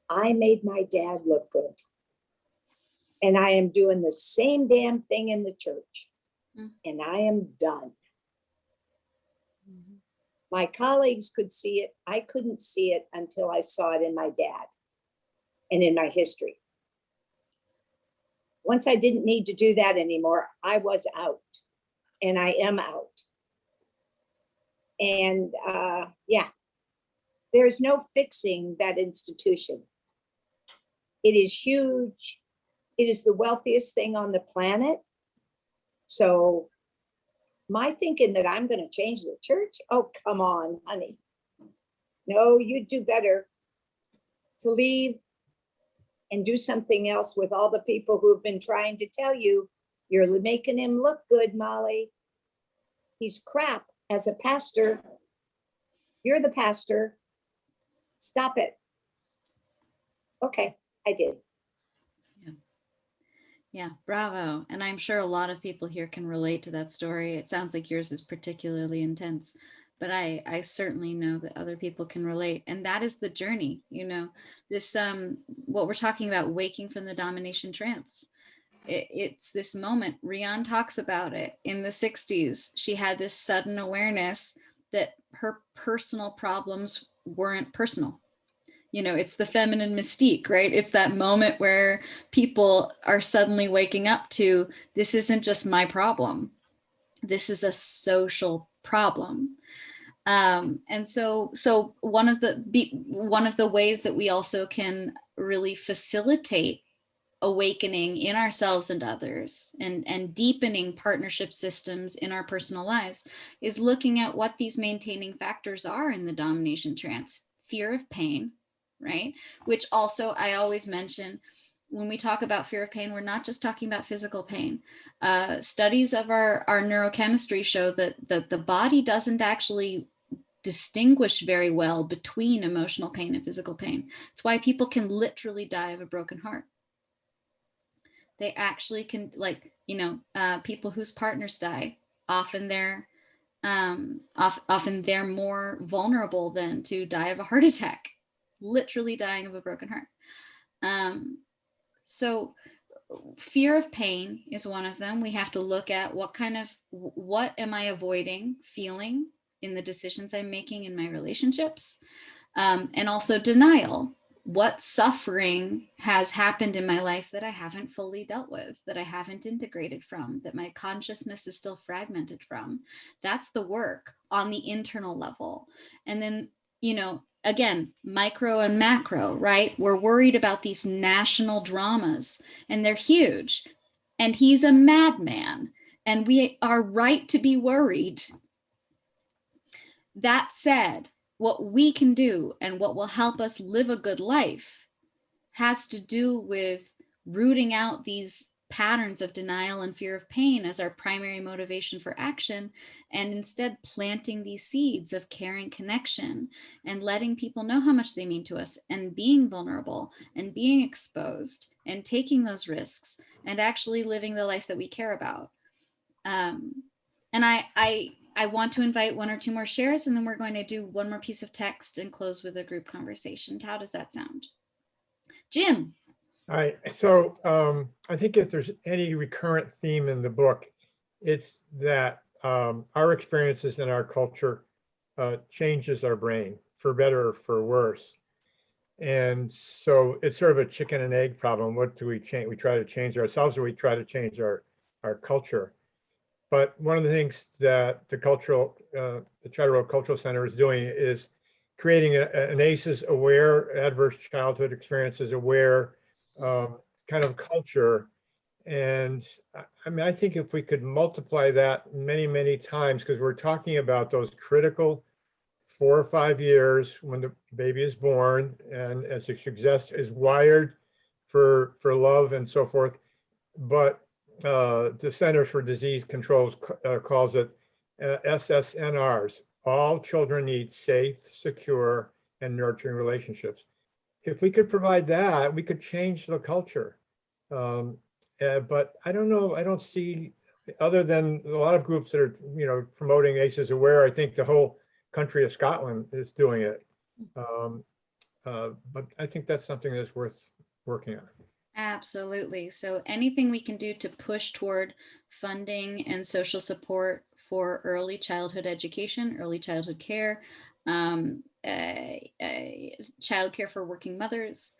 I made my dad look good. And I am doing the same damn thing in the church. And I am done. My colleagues could see it. I couldn't see it until I saw it in my dad and in my history. Once I didn't need to do that anymore, I was out, and I am out. And yeah, there's no fixing that institution. It is huge. It is the wealthiest thing on the planet. So my thinking that I'm going to change the church? Oh, come on, honey. No, you'd do better to leave and do something else with all the people who have been trying to tell you, you're making him look good, Molly. He's crap as a pastor. You're the pastor. Stop it. Okay, I did. Yeah, bravo. And I'm sure a lot of people here can relate to that story. It sounds like yours is particularly intense, but I certainly know that other people can relate. And that is the journey, you know, this, what we're talking about, waking from the domination trance. It's this moment. Riane talks about it in the 60s. She had this sudden awareness that her personal problems weren't personal. You know, it's the feminine mystique, right? It's that moment where people are suddenly waking up to, this isn't just my problem. This is a social problem. And so one of the ways that we also can really facilitate awakening in ourselves and others and deepening partnership systems in our personal lives is looking at what these maintaining factors are in the domination trance. Fear of pain, right? Which also I always mention when we talk about fear of pain, we're not just talking about physical pain. Studies of our neurochemistry show that the body doesn't actually distinguish very well between emotional pain and physical pain. It's why people can literally die of a broken heart. They actually can, like, you know, people whose partners die, often they're more vulnerable than to die of a heart attack, literally dying of a broken heart. So fear of pain is one of them. We have to look at what am I avoiding feeling in the decisions I'm making in my relationships, and also denial. What suffering has happened in my life that I haven't fully dealt with, that I haven't integrated from, that my consciousness is still fragmented from? That's the work on the internal level. And then, you know, again, micro and macro, right? We're worried about these national dramas, and they're huge. And he's a madman, and we are right to be worried. That said, what we can do and what will help us live a good life has to do with rooting out these patterns of denial and fear of pain as our primary motivation for action, and instead planting these seeds of caring connection and letting people know how much they mean to us, and being vulnerable and being exposed and taking those risks and actually living the life that we care about. And I want to invite one or two more shares, and then we're going to do one more piece of text and close with a group conversation. How does that sound? Jim. All right, so I think if there's any recurrent theme in the book, it's that our experiences in our culture changes our brain, for better or for worse. And so it's sort of a chicken and egg problem. What do we change? We try to change ourselves, or we try to change our culture. But one of the things that the Charter Oak Cultural Center is doing is creating an ACEs aware, adverse childhood experiences aware kind of culture. And I mean, I think if we could multiply that many, many times, because we're talking about those critical 4 or 5 years when the baby is born, and as it suggests, is wired for love and so forth. But the Centers for Disease Control calls it SSNRs. All children need safe, secure, and nurturing relationships. if we could provide that, we could change the culture. But I don't know, I don't see, other than a lot of groups that are, promoting ACEs Aware, I think the whole country of Scotland is doing it. But I think that's something that's worth working on. Absolutely. So anything we can do to push toward funding and social support for early childhood education, early childhood care, childcare for working mothers,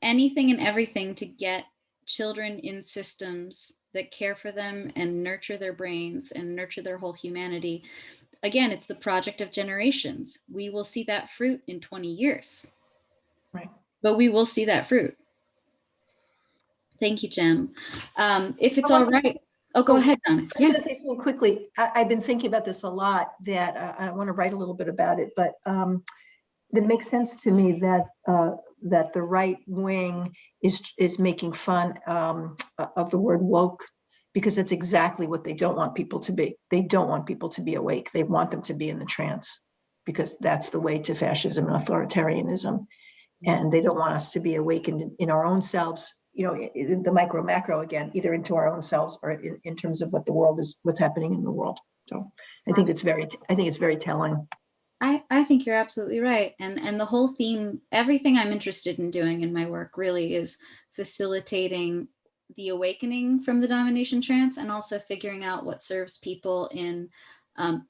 anything and everything to get children in systems that care for them and nurture their brains and nurture their whole humanity. Again, it's the project of generations. We will see that fruit in 20 years. Right. But we will see that fruit. Thank you, Jem. If it's I all want to- right. Oh, go ahead, Donna. I was going to say something quickly. I've been thinking about this a lot, that I want to write a little bit about it, but it makes sense to me that that the right wing is making fun of the word woke, because that's exactly what they don't want people to be. They don't want people to be awake. They want them to be in the trance, because that's the way to fascism and authoritarianism. And they don't want us to be awakened in our own selves, in the micro macro again, either into our own selves or in terms of what the world is, what's happening in the world. So I think it's very telling. I think you're absolutely right. And the whole theme, everything I'm interested in doing in my work really is facilitating the awakening from the domination trance, and also figuring out what serves people in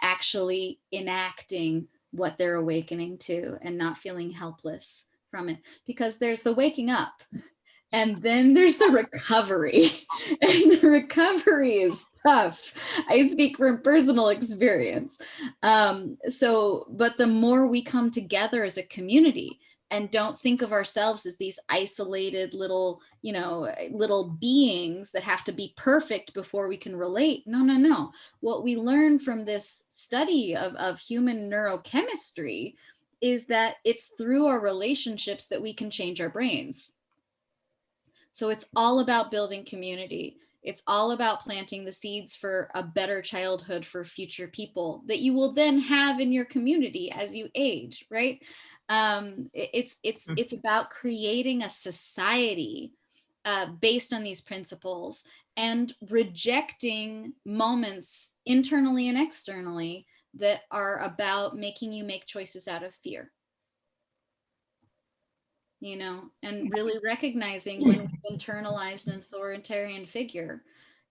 actually enacting what they're awakening to and not feeling helpless from it. Because there's the waking up, and then there's the recovery. And the recovery is tough. I speak from personal experience. But the more we come together as a community and don't think of ourselves as these isolated little beings that have to be perfect before we can relate. No. What we learn from this study of human neurochemistry is that it's through our relationships that we can change our brains. So it's all about building community. It's all about planting the seeds for a better childhood for future people that you will then have in your community as you age, right? It's about creating a society based on these principles, and rejecting moments internally and externally that are about making you make choices out of fear. And really recognizing when we've internalized an authoritarian figure,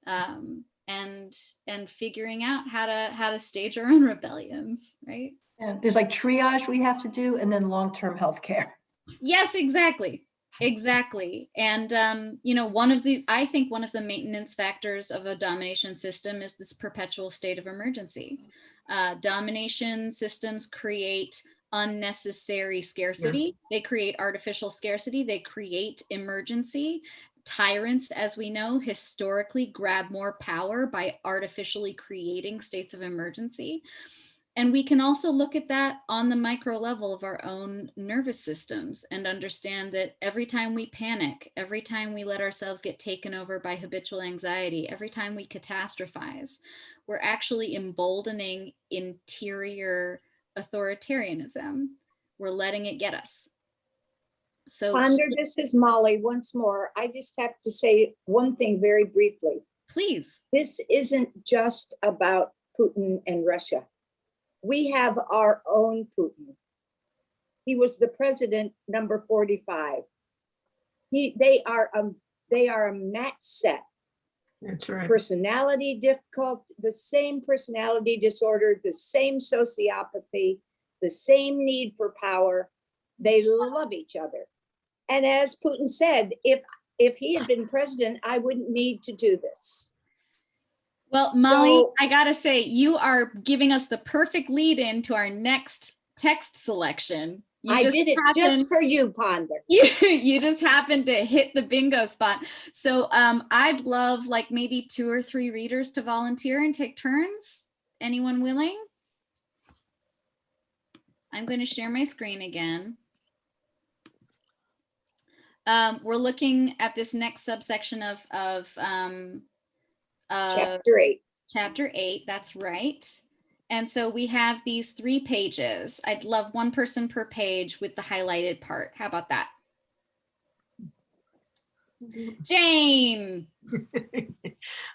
and figuring out how to stage our own rebellions, right? Yeah, there's like triage we have to do, and then long-term health care. Yes, exactly. And I think one of the maintenance factors of a domination system is this perpetual state of emergency. Domination systems create unnecessary scarcity. They create artificial scarcity. They create emergency. Tyrants, as we know, historically grab more power by artificially creating states of emergency. And we can also look at that on the micro level of our own nervous systems and understand that every time we panic, every time we let ourselves get taken over by habitual anxiety, every time we catastrophize, we're actually emboldening interior authoritarianism. We're letting it get us. So Ponder, this is Molly once more. I just have to say one thing very briefly. Please. This isn't just about Putin and Russia. We have our own Putin. He was the president number 45. They are a match set. That's right. Personality difficult, the same personality disorder, the same sociopathy, the same need for power. They love each other. And as Putin said, if he had been president, I wouldn't need to do this. Well, Molly, I gotta say, you are giving us the perfect lead in to our next text selection. I did it just for you, Ponder. You just happened to hit the bingo spot. So I'd love like maybe 2 or 3 readers to volunteer and take turns. Anyone willing? I'm going to share my screen again. We're looking at this next subsection of Chapter 8. Chapter 8, that's right. And so we have these 3 pages. I'd love one person per page with the highlighted part. How about that? Jane.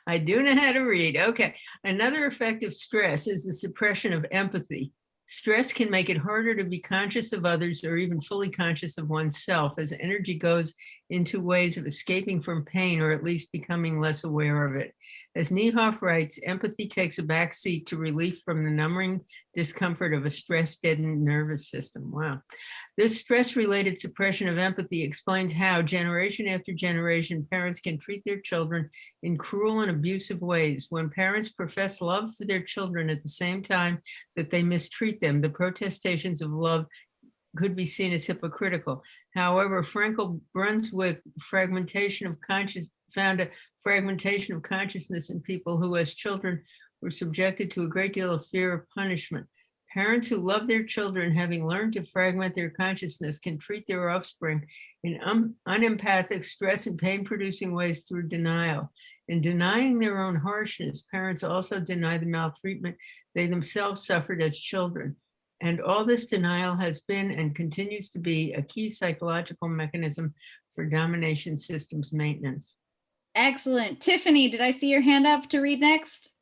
I do know how to read. Okay. Another effect of stress is the suppression of empathy. Stress can make it harder to be conscious of others or even fully conscious of oneself, as energy goes into ways of escaping from pain or at least becoming less aware of it. As Niehoff writes, empathy takes a back seat to relief from the numbing discomfort of a stress-deadened nervous system. Wow. This stress-related suppression of empathy explains how, generation after generation, parents can treat their children in cruel and abusive ways. When parents profess love for their children at the same time that they mistreat them, the protestations of love could be seen as hypocritical. However, Frankel Brunswick found a fragmentation of consciousness in people who, as children, were subjected to a great deal of fear of punishment. Parents who love their children, having learned to fragment their consciousness, can treat their offspring in unempathic, stress and pain-producing ways through denial. In denying their own harshness, parents also deny the maltreatment they themselves suffered as children. And all this denial has been and continues to be a key psychological mechanism for domination systems maintenance. Excellent. Tiffany, did I see your hand up to read next?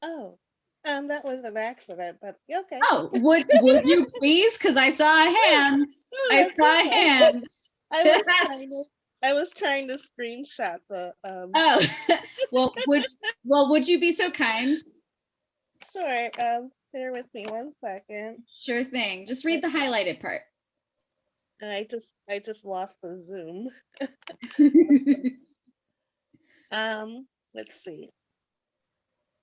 Oh, that was an accident, but okay. Oh, would you please? Because I saw a hand. I That's saw a okay. hand. I was trying to screenshot the Oh, well, would you be so kind? Sure. Bear with me 1 second. Sure thing. Just read the highlighted part. I just lost the Zoom. Let's see.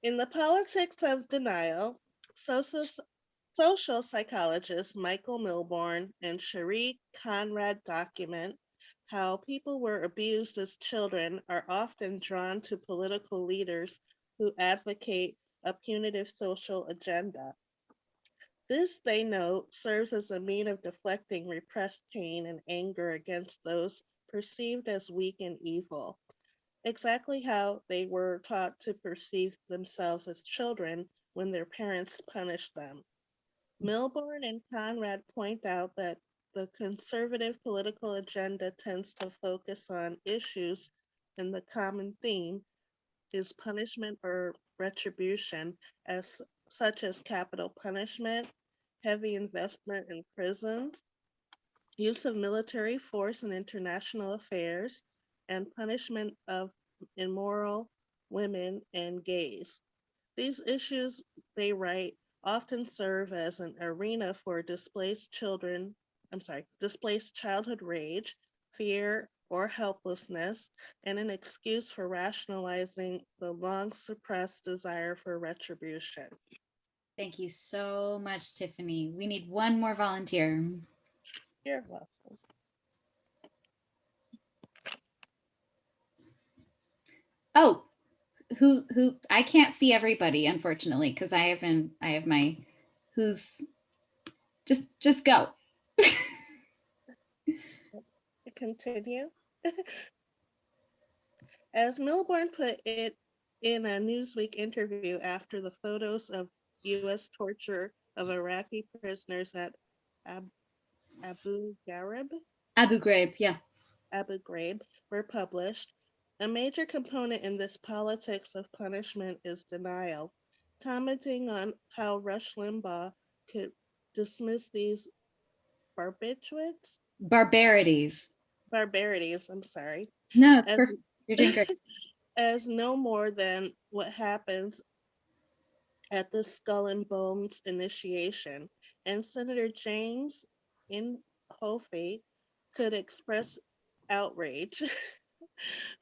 In the politics of denial, social psychologists Michael Milborn and Cherie Conrad document how people were abused as children are often drawn to political leaders who advocate a punitive social agenda. This, they note, serves as a means of deflecting repressed pain and anger against those perceived as weak and evil, exactly how they were taught to perceive themselves as children when their parents punished them. Milborn and Conrad point out that the conservative political agenda tends to focus on issues, and the common theme is punishment or retribution, such as capital punishment, heavy investment in prisons, use of military force in international affairs, and punishment of immoral women and gays. These issues, they write, often serve as an arena for displaced childhood rage, fear, or helplessness, and an excuse for rationalizing the long suppressed desire for retribution. Thank you so much, Tiffany. We need one more volunteer. You're welcome. Oh, who I can't see everybody, unfortunately, because I have my who's just go. Continue. As Milborn put it in a Newsweek interview after the photos of U.S. torture of Iraqi prisoners at Abu Ghraib, yeah. Abu Ghraib were published, a major component in this politics of punishment is denial. Commenting on how Rush Limbaugh could dismiss these barbarities, I'm sorry. No, it's perfect. You're doing great. As no more than what happens at the Skull and Bones initiation. And Senator James Inhofe could express outrage,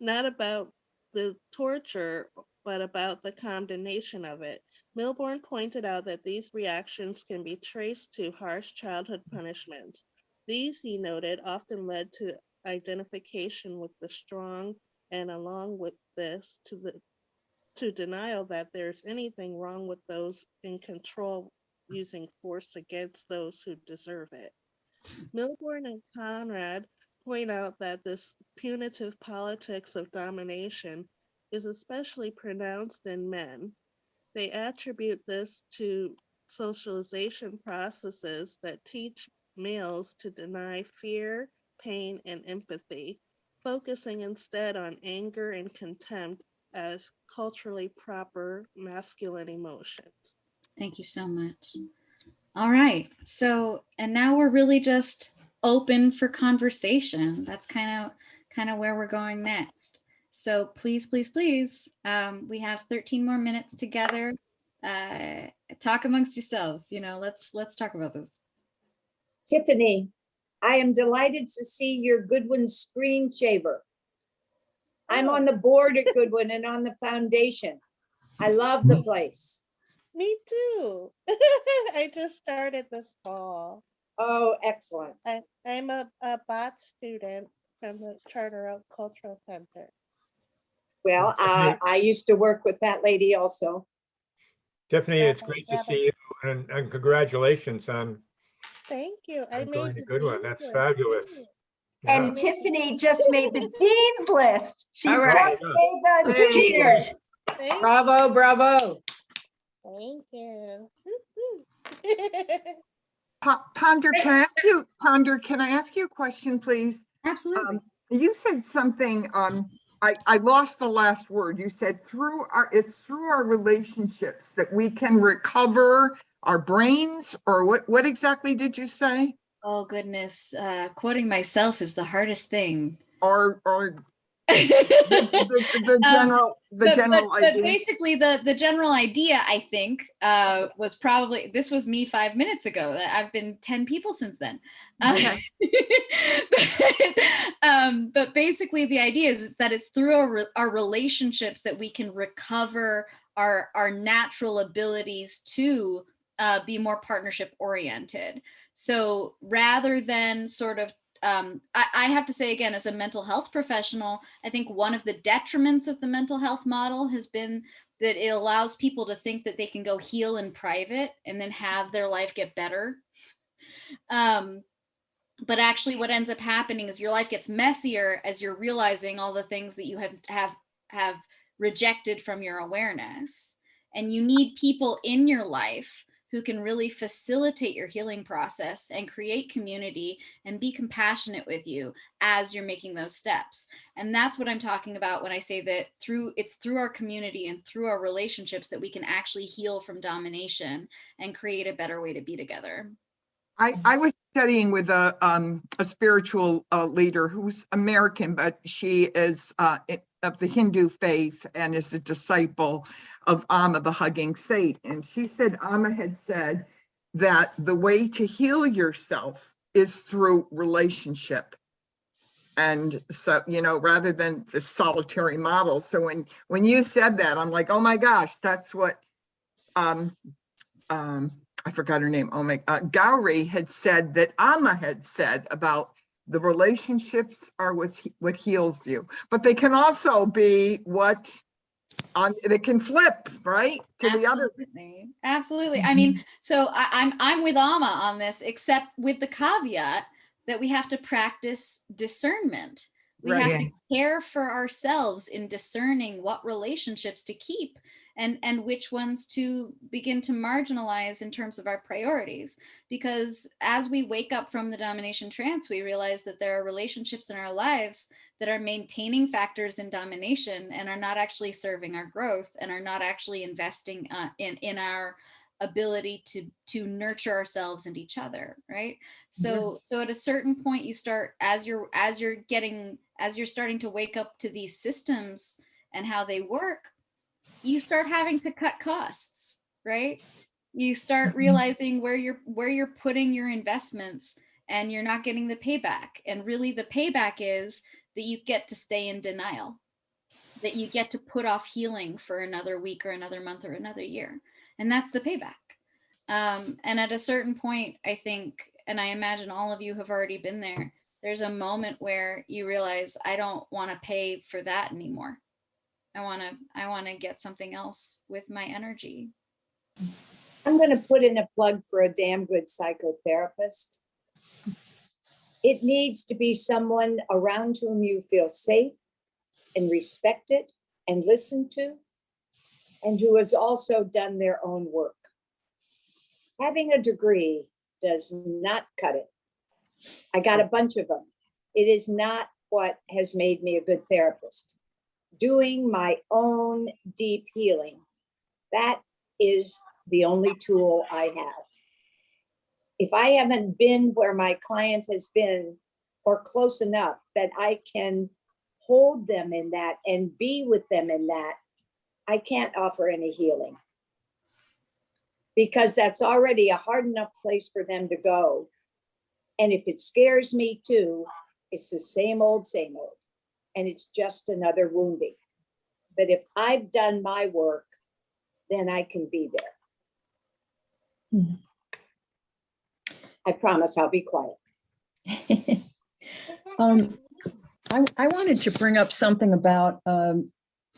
not about the torture, but about the condemnation of it. Milborn pointed out that these reactions can be traced to harsh childhood punishments. These, he noted, often led to identification with the strong, and along with this, to denial that there's anything wrong with those in control using force against those who deserve it. Milborn and Conrad point out that this punitive politics of domination is especially pronounced in men. They attribute this to socialization processes that teach males to deny fear, pain, and empathy, focusing instead on anger and contempt as culturally proper masculine emotions. Thank you so much. All right. So, and now we're really just open for conversation. That's kind of where we're going next. So please, please, please, we have 13 more minutes together. Talk amongst yourselves. Let's talk about this. Tiffany, I am delighted to see your Goodwin screen shaver. I'm on the board at Goodwin and on the foundation. I love the place. Me too. I just started this fall. Oh, excellent. I'm a bot student from the Charter Oak Cultural Center. Well, I used to work with that lady also. Tiffany, it's great to see you, and congratulations on Thank you. I made going the to Goodwin. dean's That's list, fabulous. too. Yeah. And Tiffany just made the dean's list. She All right. just made the Hey. dean's list. Thank, Bravo, bravo. thank you. Ponder, can I ask you a question, please? Absolutely. You said something, I lost the last word. You said it's through our relationships that we can recover our brains, or what exactly did you say? Oh goodness. Quoting myself is the hardest thing. Or the general But idea. basically the general idea, I think, was probably, this was me 5 minutes ago. I've been 10 people since then. Okay. But basically the idea is that it's through our relationships that we can recover our natural abilities to be more partnership oriented. So rather than sort of I have to say again, as a mental health professional, I think one of the detriments of the mental health model has been that it allows people to think that they can go heal in private and then have their life get better. But actually what ends up happening is your life gets messier as you're realizing all the things that you have rejected from your awareness. And you need people in your life who can really facilitate your healing process and create community and be compassionate with you as you're making those steps. And that's what I'm talking about when I say that it's through our community and through our relationships that we can actually heal from domination and create a better way to be together. I was studying with a spiritual leader who's American, but she is of the Hindu faith and is a disciple of Amma, the hugging saint. And she said Amma had said that the way to heal yourself is through relationship. And so, rather than the solitary model. So when you said that, I'm like, oh my gosh, that's what I forgot her name. Oh my, Gowrie had said that Amma had said about the relationships are what heals you, but they can also be they can flip right to Absolutely. the other. Absolutely. Mm-hmm. I mean, so I'm with Amma on this, except with the caveat that we have to practice discernment. We Right. have to care for ourselves in discerning what relationships to keep and which ones to begin to marginalize in terms of our priorities. Because as we wake up from the domination trance, we realize that there are relationships in our lives that are maintaining factors in domination and are not actually serving our growth and are not actually investing in our ability to nurture ourselves and each other, right? So at a certain point you start, as you're starting to wake up to these systems and how they work, you start having to cut costs, right? You start realizing where you're putting your investments and you're not getting the payback. And really the payback is that you get to stay in denial, that you get to put off healing for another week or another month or another year. And that's the payback. And at a certain point, I think, and I imagine all of you have already been there, there's a moment where you realize, I don't want to pay for that anymore. I want to get something else with my energy. I'm going to put in a plug for a damn good psychotherapist. It needs to be someone around whom you feel safe and respected and listened to. and who has also done their own work. Having a degree does not cut it. I got a bunch of them. It is not what has made me a good therapist. Doing my own deep healing, that is the only tool I have. If I haven't been where my client has been or close enough that I can hold them in that and be with them in that, I can't offer any healing. Because that's already a hard enough place for them to go. And if it scares me too, it's the same old, and it's just another wounding. But if I've done my work, then I can be there. I promise I'll be quiet. I wanted to bring up something about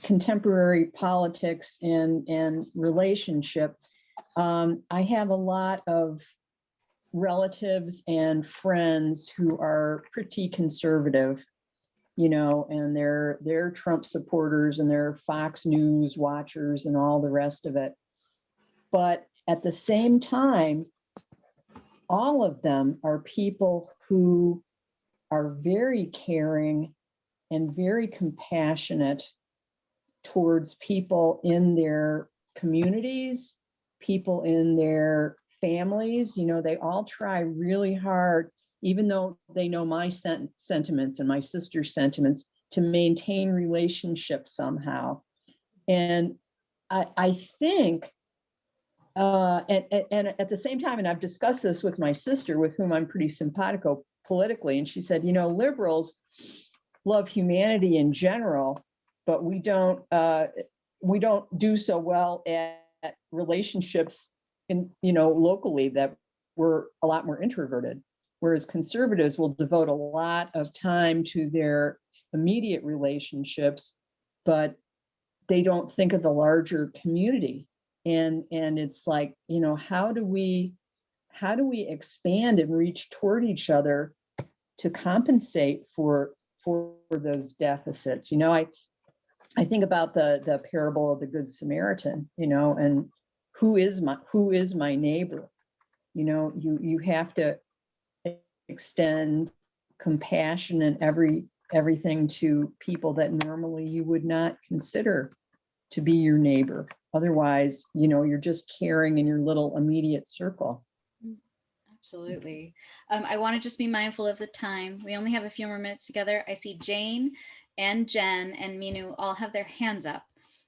contemporary politics and relationship. I have a lot of relatives and friends who are pretty conservative, you know, and they're Trump supporters and they're Fox News watchers and all the rest of it. But at the same time, all of them are people who are very caring and very compassionate towards people in their communities, people in their families. You know, they all try really hard, even though they know my sentiments and my sister's sentiments, to maintain relationships somehow. And I think, and at the same time, and I've discussed this with my sister, with whom I'm pretty simpatico politically, and she said, you know, liberals love humanity in general, but we don't do so well at relationships in, you know, locally, that we're a lot more introverted, whereas conservatives will devote a lot of time to their immediate relationships, but they don't think of the larger community. And it's like, you know, how do we expand and reach toward each other to compensate for those deficits? You know, I think about the parable of the Good Samaritan, you know, and who is my neighbor? You know, you have to extend compassion and everything to people that normally you would not consider to be your neighbor. Otherwise, you know, you're just caring in your little immediate circle. Absolutely. I want to just be mindful of the time. We only have a few more minutes together. I see Jane and Jen and Minu all have their hands up.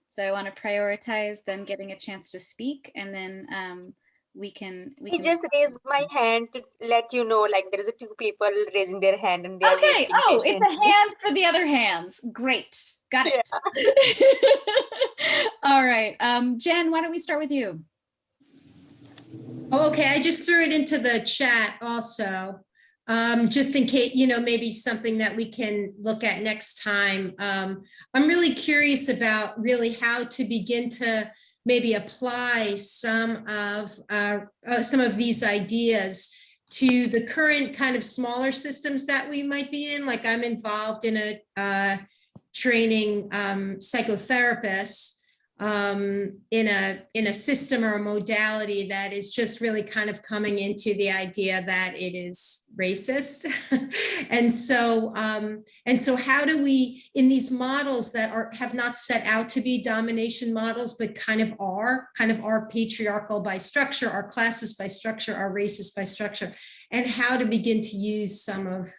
So I want to prioritize them getting a chance to speak, and then we can just raise my hand to let you know, like there is two people raising their hand and they're okay. waiting Oh, it's a patiently. hand for the other hands. Great. Got it. Yeah. All right. Jen, why don't we start with you? Okay, I just threw it into the chat also, just in case, you know, maybe something that we can look at next time. I'm really curious about really how to begin to maybe apply some of these ideas to the current kind of smaller systems that we might be in. Like, I'm involved in a training psychotherapists in a system or a modality that is just really kind of coming into the idea that it is racist. and so how do we, in these models that have not set out to be domination models, but kind of are patriarchal by structure, are classist by structure, are racist by structure, and how to begin to use some of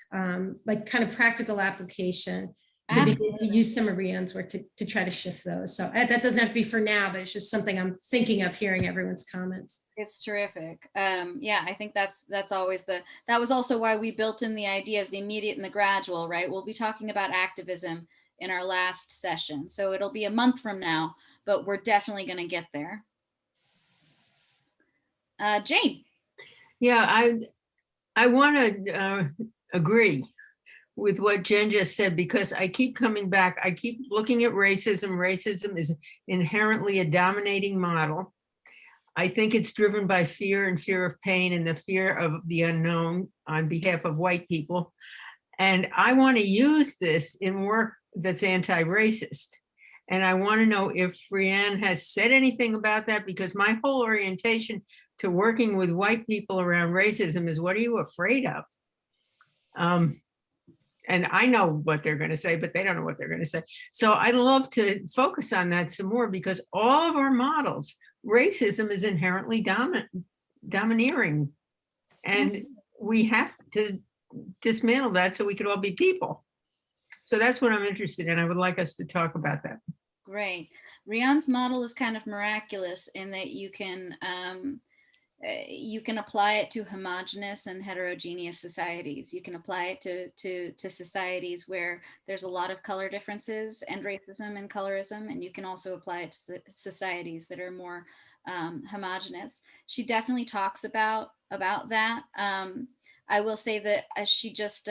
like kind of practical application to begin to use some of Riane's work to try to shift those. So that doesn't have to be for now, but it's just something I'm thinking of hearing everyone's comments. It's terrific. Yeah, I think that's always that was also why we built in the idea of the immediate and the gradual, right? We'll be talking about activism in our last session. So it'll be a month from now, but we're definitely going to get there. Jane. Yeah, I want to agree with what Jen just said, because I keep coming back. I keep looking at racism. Racism is inherently a dominating model. I think it's driven by fear and fear of pain and the fear of the unknown on behalf of white people. And I want to use this in work that's anti-racist. And I want to know if Riane has said anything about that, because my whole orientation to working with white people around racism is, what are you afraid of? And I know what they're going to say, but they don't know what they're going to say. So I'd love to focus on that some more, because all of our models, racism is inherently domineering. And we have to dismantle that so we could all be people. So that's what I'm interested in. I would like us to talk about that. Great. Riane's model is kind of miraculous in that you can apply it to homogeneous and heterogeneous societies. You can apply it to societies where there's a lot of color differences and racism and colorism, and you can also apply it to societies that are more homogeneous. She definitely talks about that. I will say that she just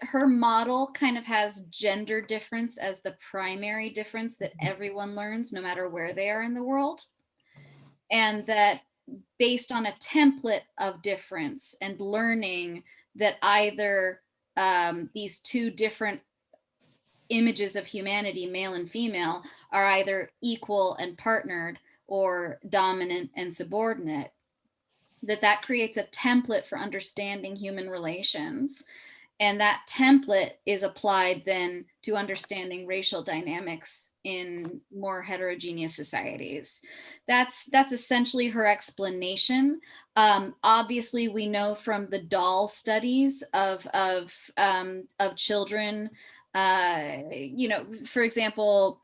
her model kind of has gender difference as the primary difference that everyone learns, no matter where they are in the world. And that based on a template of difference and learning that either these two different images of humanity, male and female, are either equal and partnered or dominant and subordinate, that creates a template for understanding human relations. And that template is applied then to understanding racial dynamics in more heterogeneous societies. That's essentially her explanation. Obviously, we know from the doll studies of children, for example,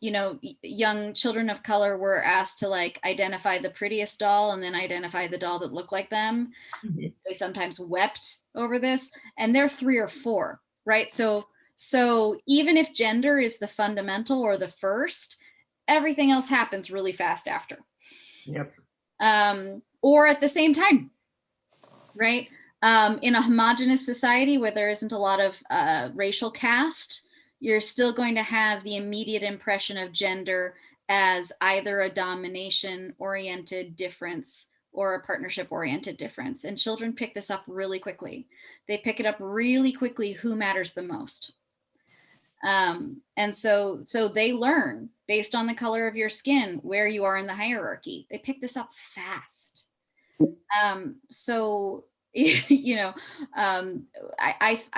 young children of color were asked to like identify the prettiest doll and then identify the doll that looked like them. Mm-hmm. They sometimes wept over this, and they're 3 or 4, right? So even if gender is the fundamental or the first, everything else happens really fast after. Yep. Or at the same time, right? In a homogenous society where there isn't a lot of racial caste, you're still going to have the immediate impression of gender as either a domination-oriented difference or a partnership-oriented difference. And children pick this up really quickly. They pick it up really quickly who matters the most. And so they learn based on the color of your skin where you are in the hierarchy. They pick this up fast. I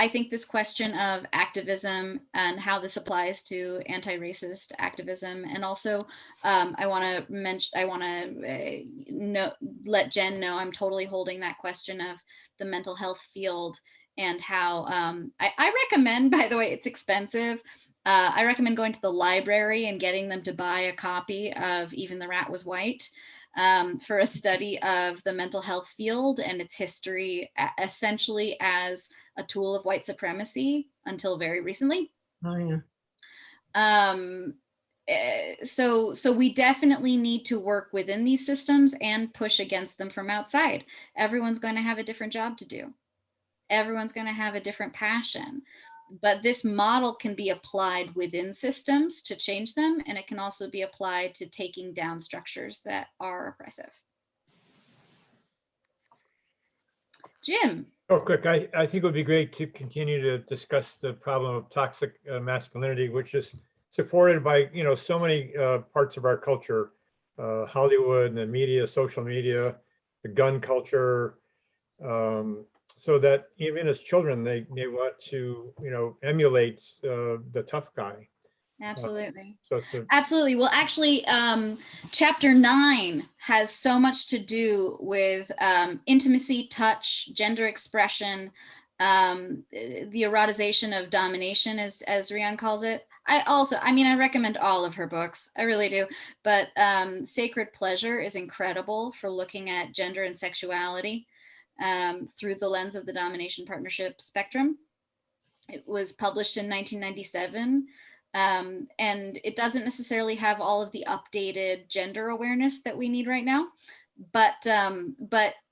think this question of activism and how this applies to anti-racist activism, and also I want to let Jen know I'm totally holding that question of the mental health field and how I recommend, by the way, it's expensive. I recommend going to the library and getting them to buy a copy of Even the Rat Was White. For a study of the mental health field and its history, essentially as a tool of white supremacy until very recently. Oh, yeah. So we definitely need to work within these systems and push against them from outside. Everyone's going to have a different job to do. Everyone's going to have a different passion. But this model can be applied within systems to change them, and it can also be applied to taking down structures that are oppressive. Jim. Oh, quick, I think it would be great to continue to discuss the problem of toxic masculinity, which is supported by, so many parts of our culture, Hollywood and the media, social media, the gun culture, so that even as children, they want to, emulate the tough guy. Absolutely. So absolutely. Well, actually, chapter 9 has so much to do with intimacy, touch, gender expression, the erotization of domination, as Riane calls it. I recommend all of her books. I really do. But Sacred Pleasure is incredible for looking at gender and sexuality through the lens of the domination partnership spectrum. It was published in 1997, and it doesn't necessarily have all of the updated gender awareness that we need right now, but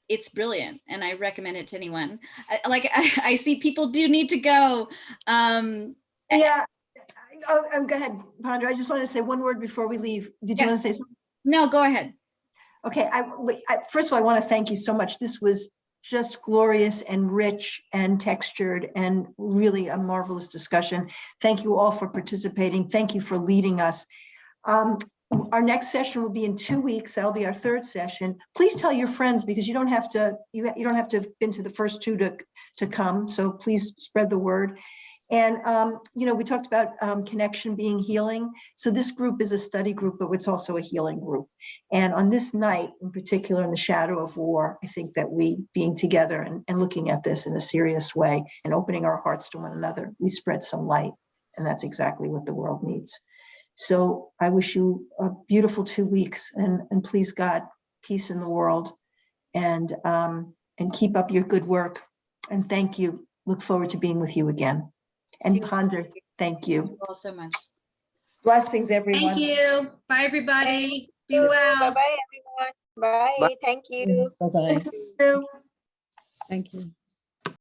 it's brilliant, and I recommend it to anyone. I see people do need to go. Yeah. Go ahead, Pandra. I just wanted to say one word before we leave. Did you want to say something? No, go ahead. Okay. First of all, I want to thank you so much. This was just glorious and rich and textured and really a marvelous discussion. Thank you all for participating. Thank you for leading us. Our next session will be in 2 weeks. That'll be our third session. Please tell your friends, because you don't have to have been to the first two to come. So please spread the word. And, we talked about connection being healing. So this group is a study group, but it's also a healing group. And on this night, in particular, in the shadow of war, I think that we being together and looking at this in a serious way and opening our hearts to one another, we spread some light. And that's exactly what the world needs. So I wish you a beautiful 2 weeks, and please God, peace in the world, and keep up your good work. And thank you. Look forward to being with you again. And Ponder, thank you. Thank you all so much. Blessings, everyone. Thank you. Bye, everybody. Be well. Bye-bye, everyone. Bye. Bye. Thank you. Bye-bye. Thank you. Thank you.